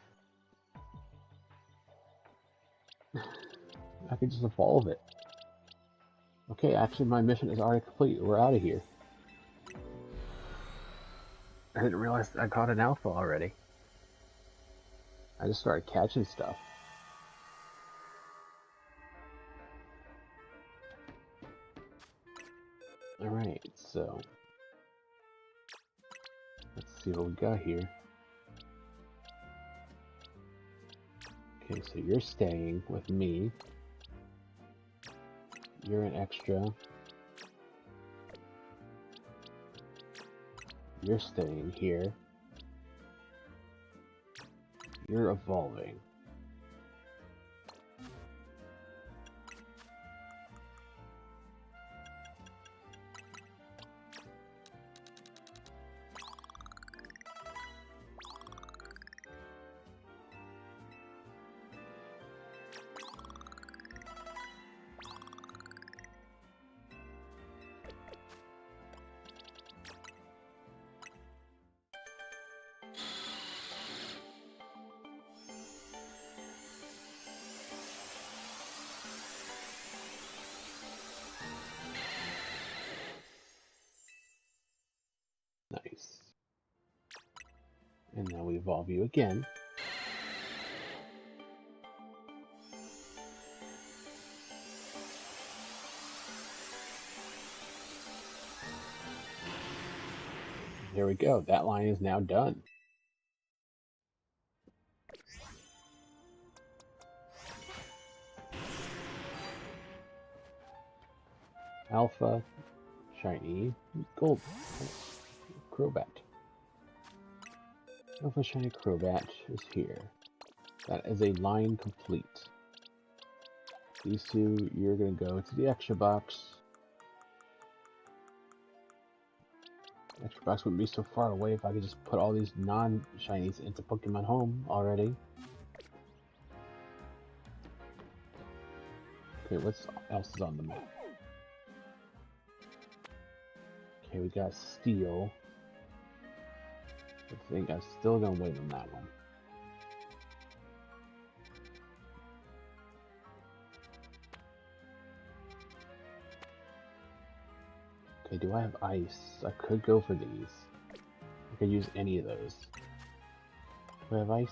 I can just evolve it. Okay, actually my mission is already complete. We're out of here. I didn't realize I caught an alpha already. I just started catching stuff. Alright, so let's see what we got here. Okay, so you're staying with me. You're an extra. You're staying here. You're evolving. Nice. And now we evolve you again. There we go. That line is now done. Alpha, shiny, gold, Crobat. Alpha shiny Crobat is here. That is a line complete. These two, you're gonna go to the extra box. Extra box wouldn't be so far away if I could just put all these non-shinies into Pokemon Home already. Okay, what else is on the map? Okay, we got Steel. I think I'm still gonna wait on that one. Okay, do I have ice? I could go for these. I could use any of those. Do I have ice?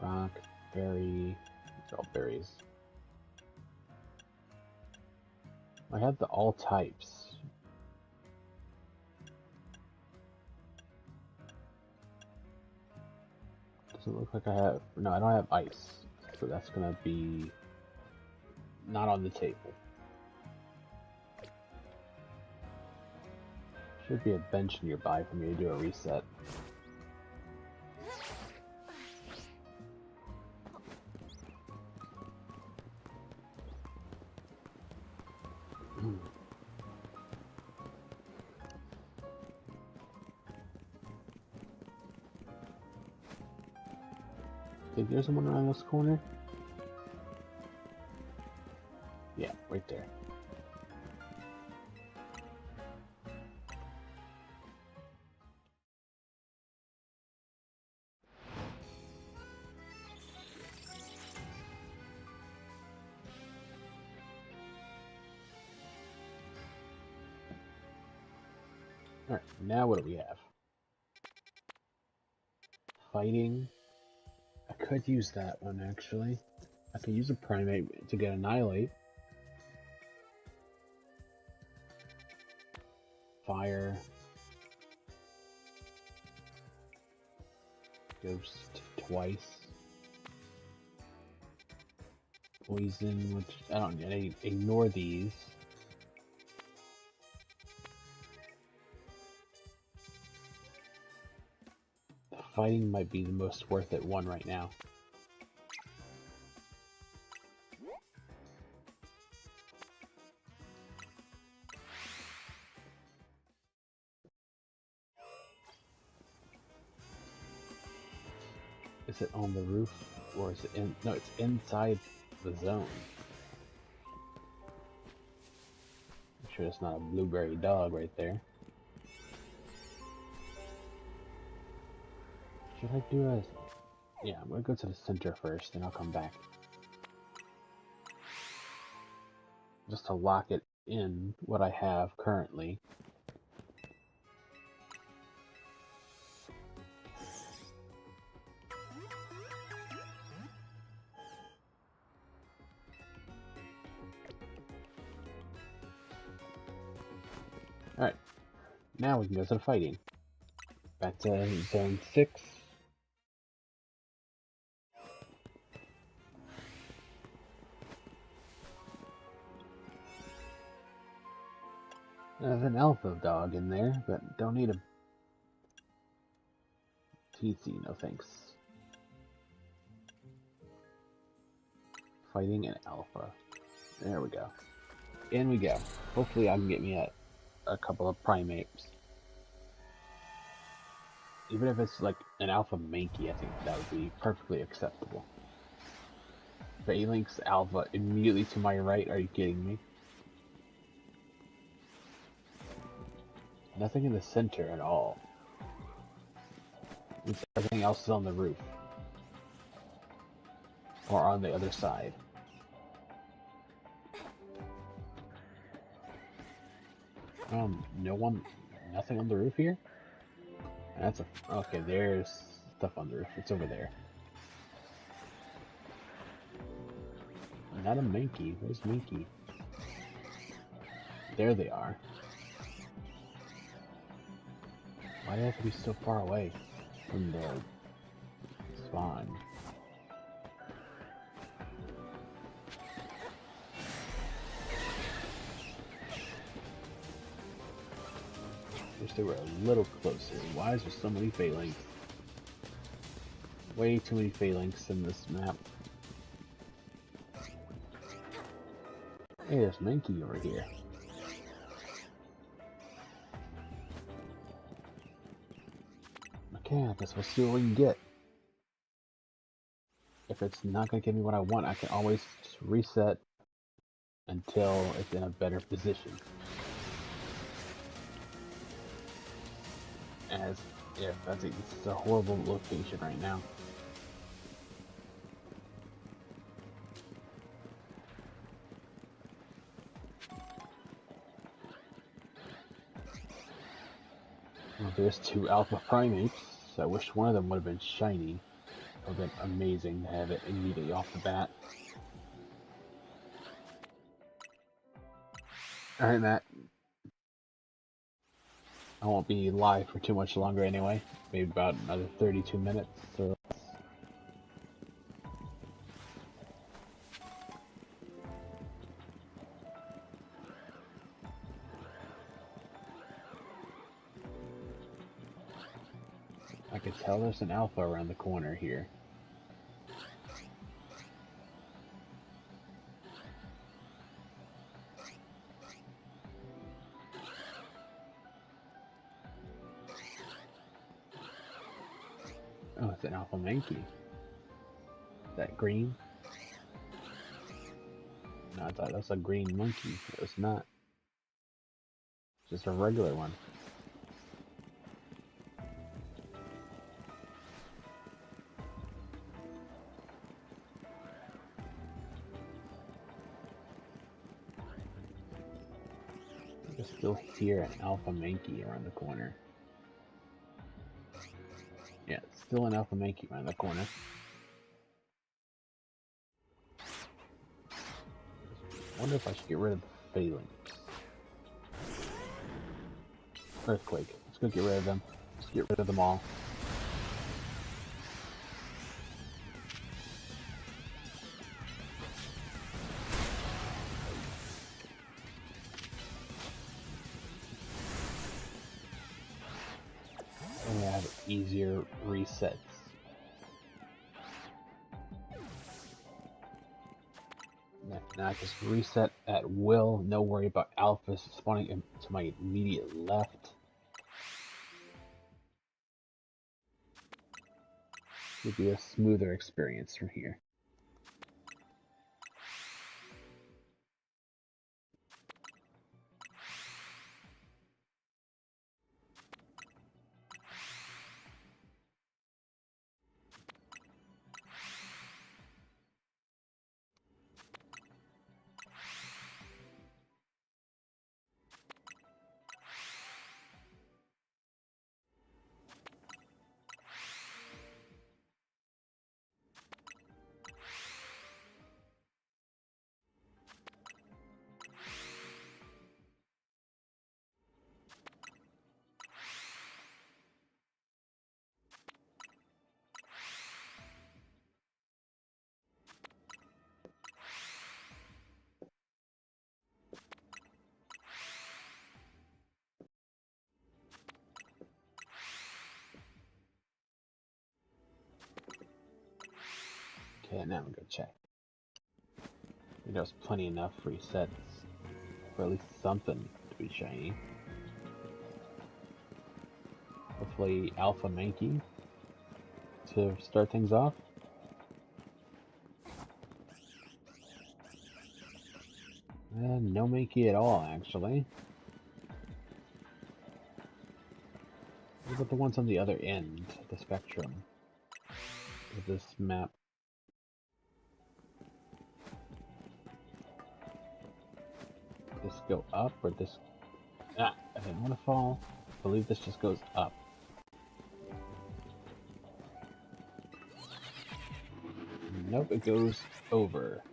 Rock, berry. These are all berries. I have the all types. Doesn't look like I have. No, I don't have ice. So that's gonna be not on the table. Should be a bench nearby for me to do a reset. Think there's someone around this corner? Yeah, right there. Alright, now what do we have? Fighting. I could use that one actually. I could use a primate to get Annihilate. Fire. Ghost twice. Poison, which I don't ignore these. The fighting might be the most worth it one right now. Is it on the roof or is it in? No, it's inside the zone. I'm sure it's not a blueberry dog right there. Should I do a... Yeah, I'm gonna go to the center first, then I'll come back. Just to lock it in what I have currently. Alright, now we can go to the fighting. Back to zone 6. There's an alpha dog in there, but don't need a TC, no thanks. Fighting an alpha. There we go. In we go. Hopefully I can get me a couple of primates. Even if it's like an alpha Mankey, I think that would be perfectly acceptable. Phalanx alpha immediately to my right, are you kidding me? Nothing in the center at all. Everything else is on the roof. Or on the other side. Nothing on the roof here? That's okay, there's stuff on the roof. It's over there. Not a Mankey. Where's Mankey? There they are. Why do they have to be so far away from the spawn? Wish they were a little closer. Why is there so many phalanx? Way too many phalanx in this map. Hey, there's Mankey over here. Okay, I guess we'll see what we can get. If it's not going to give me what I want, I can always just reset until it's in a better position. As if this is a horrible location right now. Well, there's 2 alpha primates. I wish one of them would have been shiny. It would have been amazing to have it immediately off the bat. Alright, Matt. I won't be live for too much longer anyway. Maybe about another 32 minutes or less. I could tell there's an alpha around the corner here. Oh, it's an alpha Mankey. Is that green? No, I thought that was a green monkey. It was not. It's just a regular one. I can still hear an Alpha Mankey around the corner. Yeah, still an Alpha Mankey around the corner. I wonder if I should get rid of the Phalanx. Earthquake. Let's go get rid of them. Let's get rid of them all. And we have easier resets. Now I just reset at will. No worry about alphas spawning to my immediate left. It'll be a smoother experience from here. Okay, now I'm gonna check. There's plenty enough resets for at least something to be shiny. Hopefully Alpha Mankey to start things off. And no Mankey at all, actually. What about the ones on the other end of the spectrum of this map? This go up or this? Ah, I didn't want to fall. I believe this just goes up. Nope, it goes over.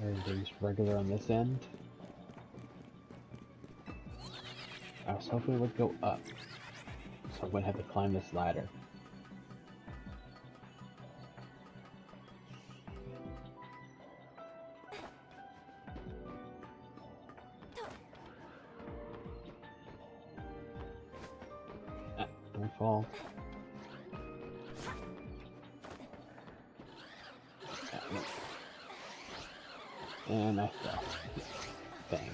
Everything's regular on this end. I was hoping it would go up, so I'm going to have to climb this ladder. Ah, don't fall. Ah, no. And I fell. Bang.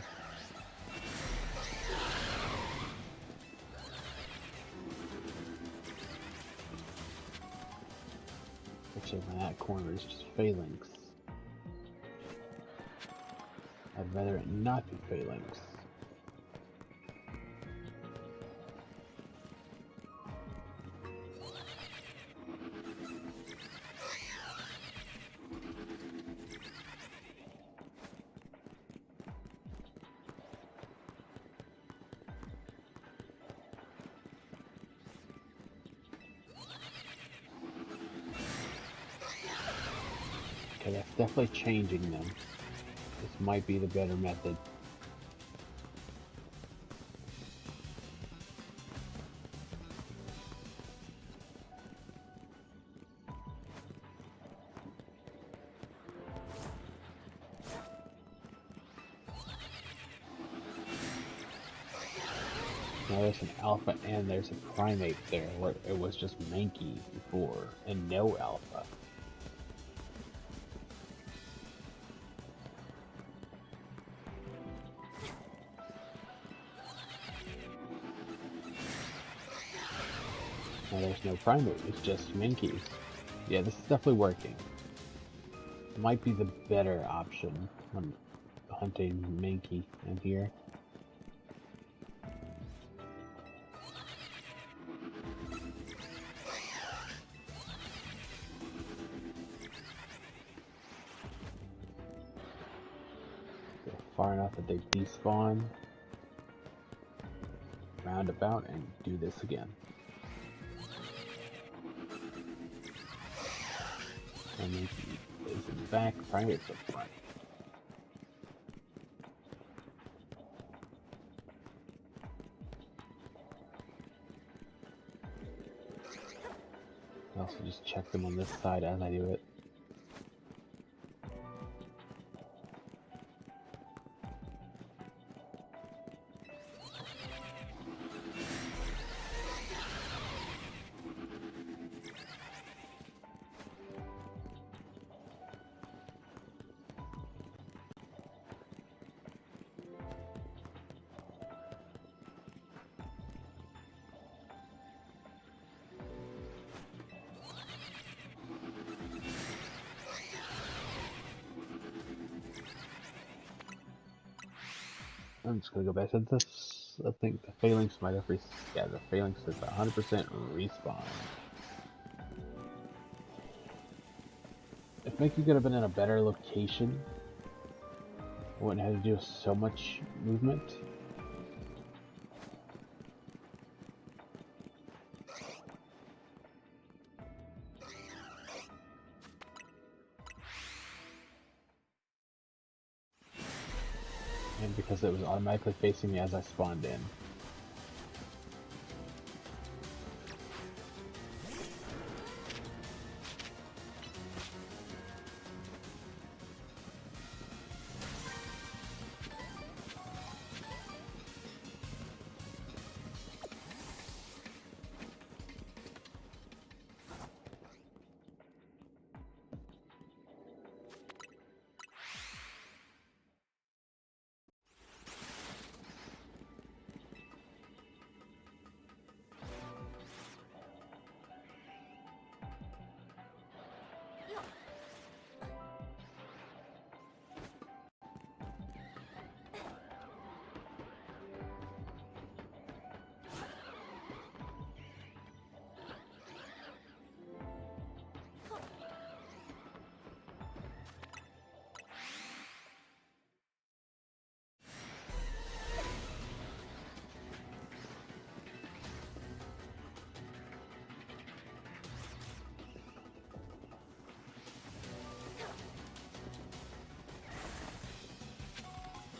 Actually, that corner is just Phalanx. I'd rather it not be Phalanx. Okay, that's definitely changing them. This might be the better method. Now there's an alpha and there's a primate there, where it was just Mankey before, and no alpha. Now there's no primate, it's just Mankeys. Yeah, this is definitely working. Might be the better option when hunting Mankey in here. far enough that they despawn, roundabout, and do this again. And then is in the back, primates up front. I also just check them on this side as I do it. I'm just gonna go back to this. I think the phalanx might have yeah, the phalanx is 100% respawn. If Mickey could have been in a better location, I wouldn't have to do so much movement. And because it was automatically facing me as I spawned in.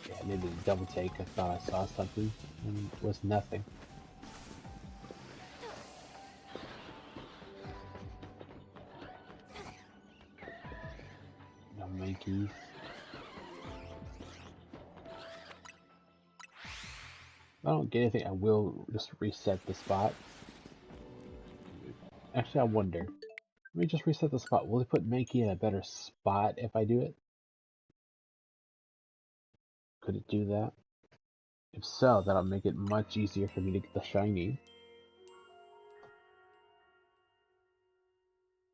I needed a double take. I thought I saw something, and it was nothing. No Mankeys. If I don't get anything, I will just reset the spot. Actually, I wonder. Let me just reset the spot. Will it put Mankey in a better spot if I do it? Could it do that? If so, that'll make it much easier for me to get the shiny.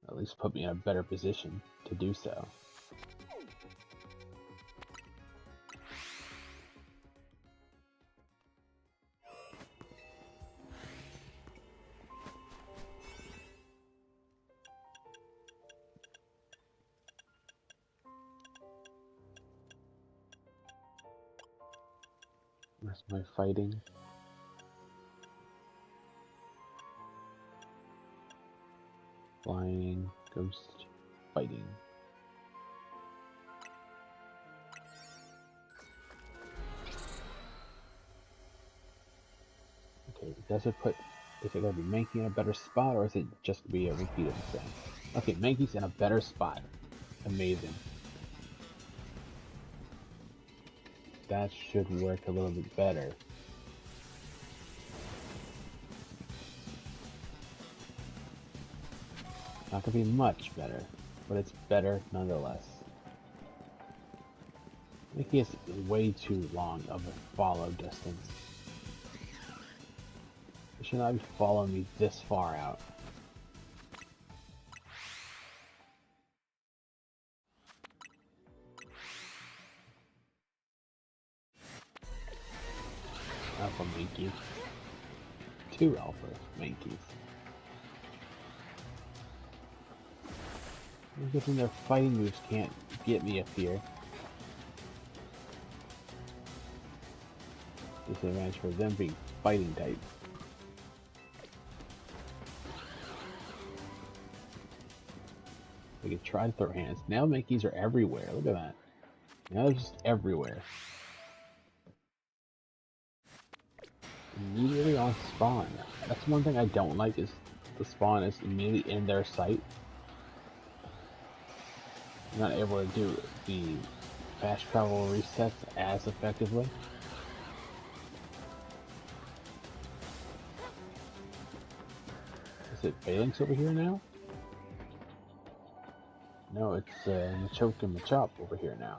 At least put me in a better position to do so. Where's my fighting? Flying, ghost, fighting. Okay, does it put, is it going to be Mankey in a better spot, or is it just going to be a repeat of the same? Okay, Mankey's in a better spot. Amazing. That should work a little bit better. Not gonna be much better, but it's better nonetheless. I think he is way too long of a follow distance. He should not be following me this far out. Alpha Mankey. 2 Alpha Mankeys. I'm guessing their fighting moves can't get me up here. Disadvantage for them being fighting type. We could try to throw hands. Now Mickeys are everywhere. Look at that. Now they're just everywhere. Immediately on spawn. That's one thing I don't like, is the spawn is immediately in their sight. You're not able to do the fast travel resets as effectively. Is it Phalanx over here now? No, it's Machoke and Machop over here now.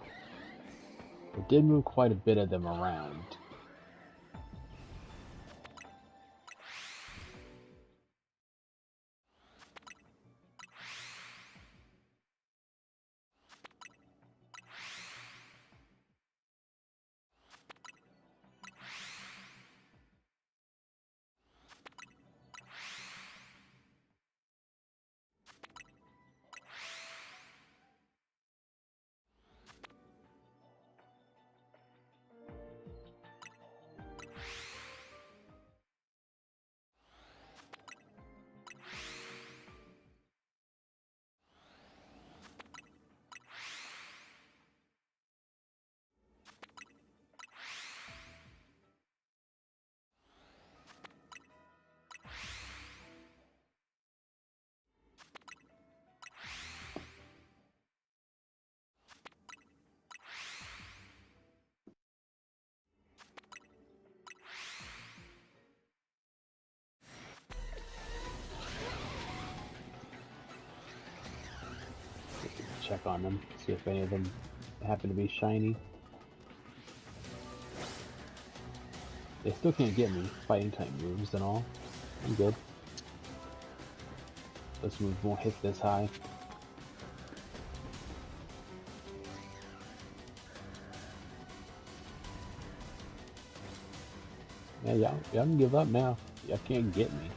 We did move quite a bit of them around. Check on them, see if any of them happen to be shiny. They still can't get me. Fighting type moves and all. I'm good. Those moves won't hit this high. Yeah, y'all can give up now. Y'all can't get me.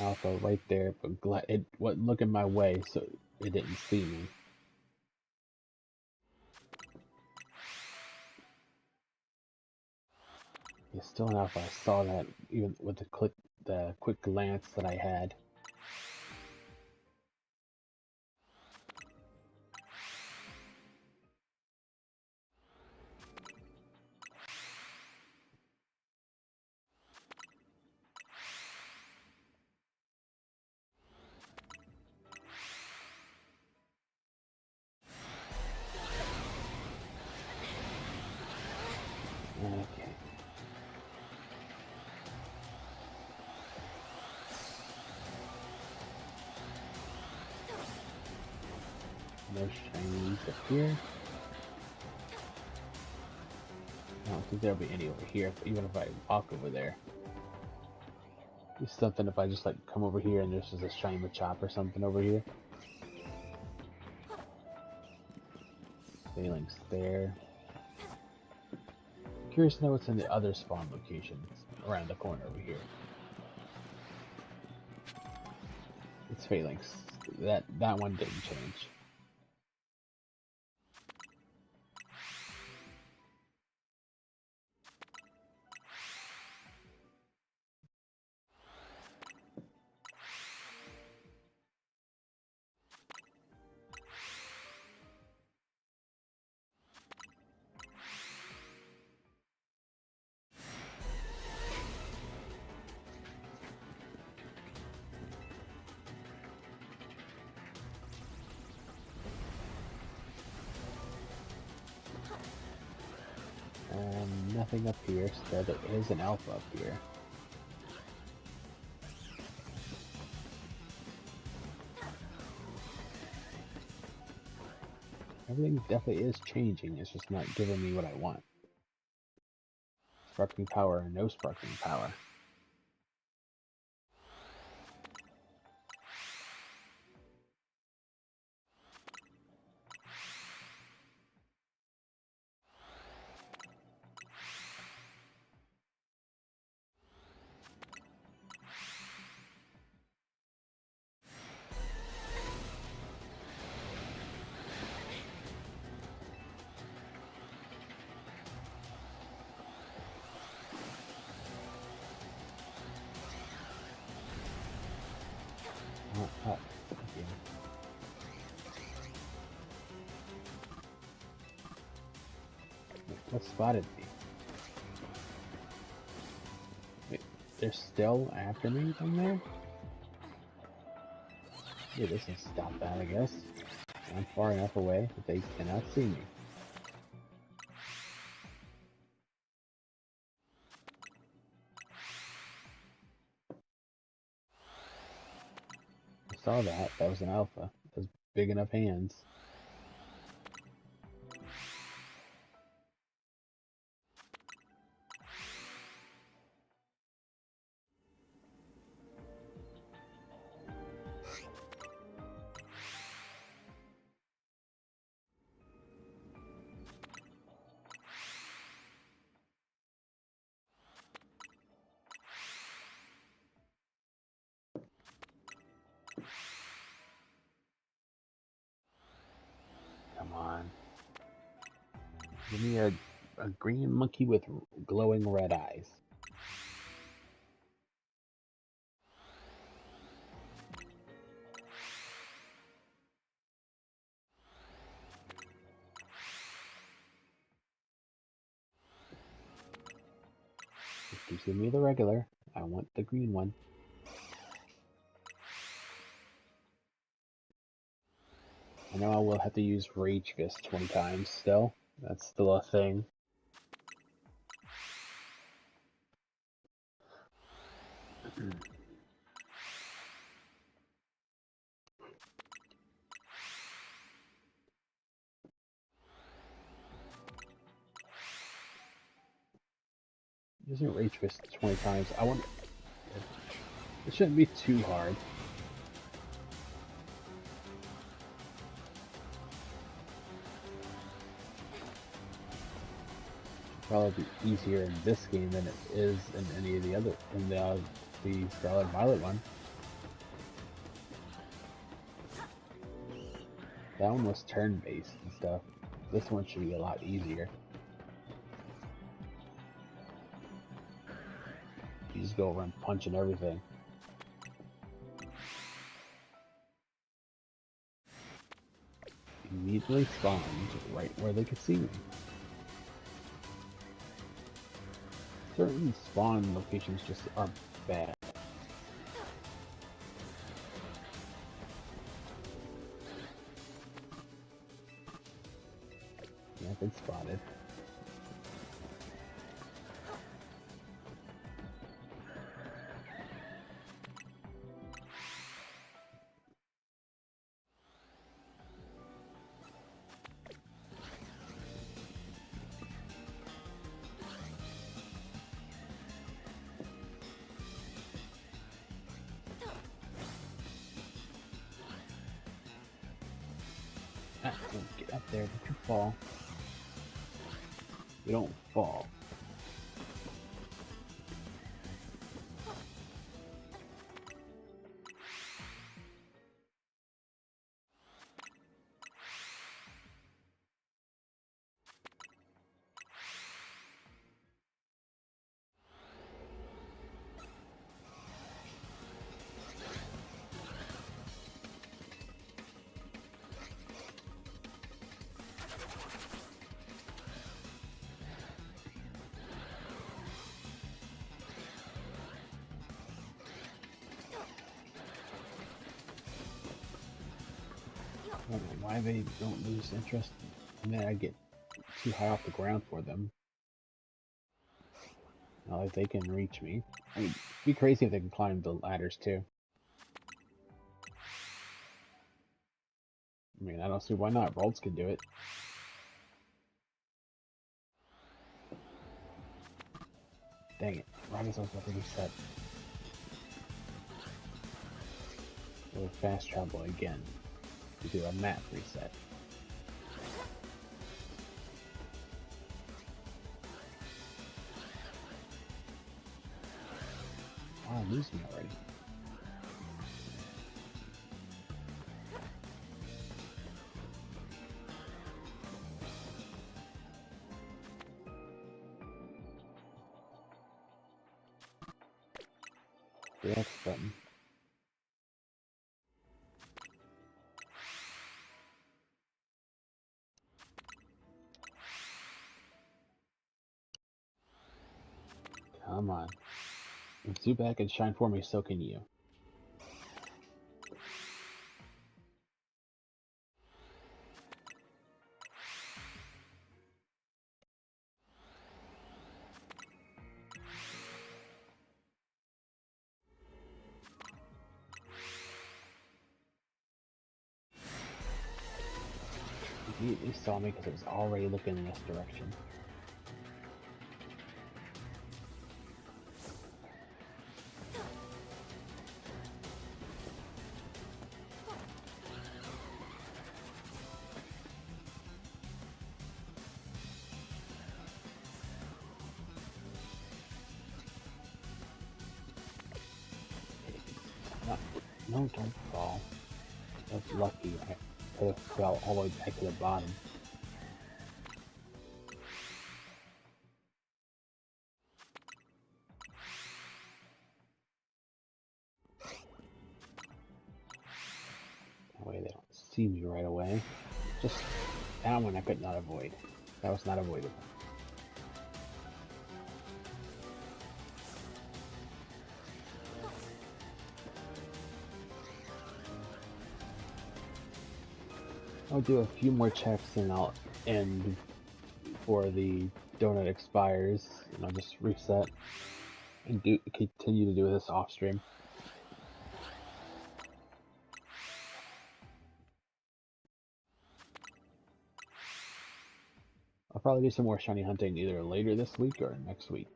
Alpha right there, but glad it wasn't looking my way, so it didn't see me. It's still an alpha. I saw that even with the quick glance that I had. Okay. No shinies up here. I don't think there'll be any over here, even if I walk over there. It's something if I just like come over here and there's just a shiny Machop or something over here. Phalanx there. Curious to know what's in the other spawn locations around the corner over here. It's Phalanx. That one didn't change. Nothing up here, so there is an alpha up here. Everything definitely is changing, it's just not giving me what I want. Sparkling power and no sparkling power. What spotted me? Wait, they're still after me down there? Yeah, this will stop that, I guess. I'm far enough away that they cannot see me. I saw that. That was an alpha. Those big enough hands. Come on. Give me a green monkey with glowing red eyes. Just give me the regular. I want the green one. I know I will have to use Rage Fist 20 times still. That's still a thing. Using Rage Fist 20 times, I want... It shouldn't be too hard. Probably be easier in this game than it is in any of the other... in the Scarlet Violet one. That one was turn-based and stuff. This one should be a lot easier. You just go around punching everything. Immediately spawned right where they could see me. Certain spawn locations just are bad. Yeah, I've been spotted. Ah, don't get up there, don't you fall. You don't fall. I don't know why they don't lose interest, and then I get too high off the ground for them. Not like they can reach me. I mean, it'd be crazy if they can climb the ladders too. I mean, I don't see why not. Rolls can do it. Dang it. Right as I was about to reset. We'll fast travel again to do a map reset. Oh, I'm losing already. The X button. Come on. If Zubat can shine for me, so can you. He saw me because it was already looking in this direction. No, don't fall. That's lucky. I could have fell all the way back to the bottom. That way they don't see me right away. Just that one I could not avoid. That was not avoidable. I'll do a few more checks and I'll end before the donut expires, and I'll just reset and continue to do this off stream. I'll probably do some more shiny hunting either later this week or next week.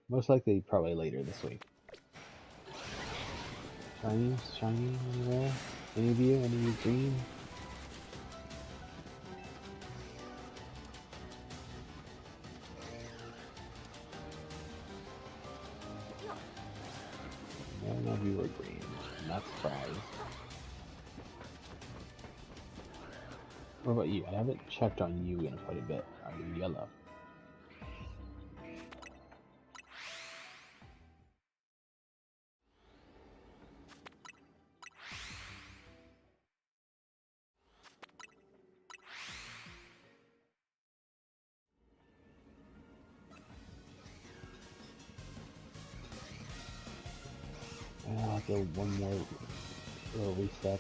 Most likely probably later this week. Shiny anywhere? Any of you? Any green? None of you are green. I'm not surprised. What about you? I haven't checked on you in quite a bit. Are you yellow? I'll do one more little reset.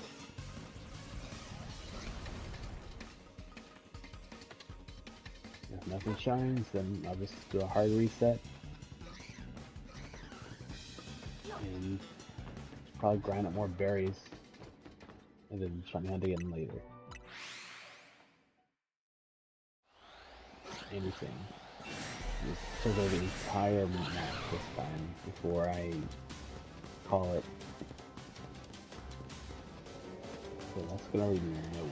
If nothing shines, then I'll just do a hard reset. And probably grind up more berries. And then shiny hunt again later. Anything. Just survey the entire map this time before I call it. So that's gonna leave me nowhere.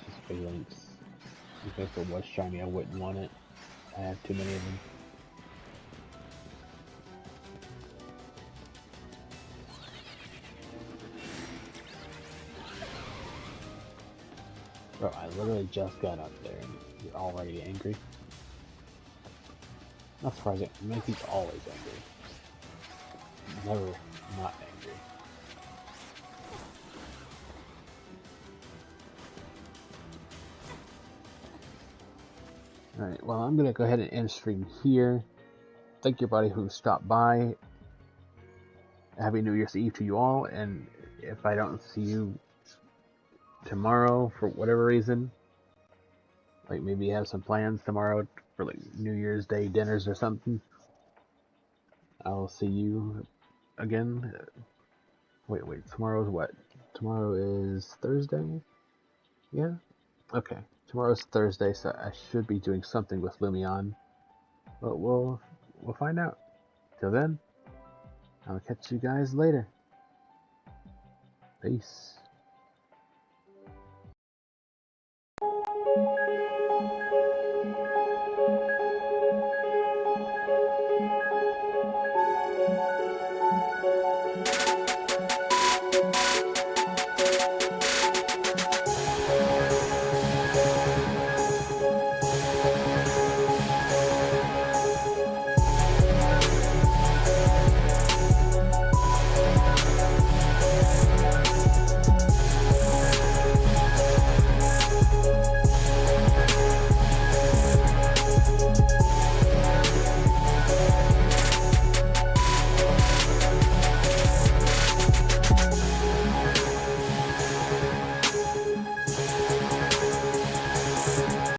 Just big links. If it was shiny, I wouldn't want it. I have too many of them. Bro, I literally just got up there and you're already angry. Not surprising. Mankey's always angry. Never not angry. Alright, well, I'm gonna go ahead and end stream here. Thank you, everybody who stopped by. Happy New Year's Eve to you all, and if I don't see you tomorrow for whatever reason, like maybe have some plans tomorrow for like New Year's Day dinners or something, I'll see you again. Wait, tomorrow's what? Tomorrow is Thursday? Yeah? Okay. Tomorrow's Thursday, so I should be doing something with Lumion. But we'll find out. Till then, I'll catch you guys later. Peace.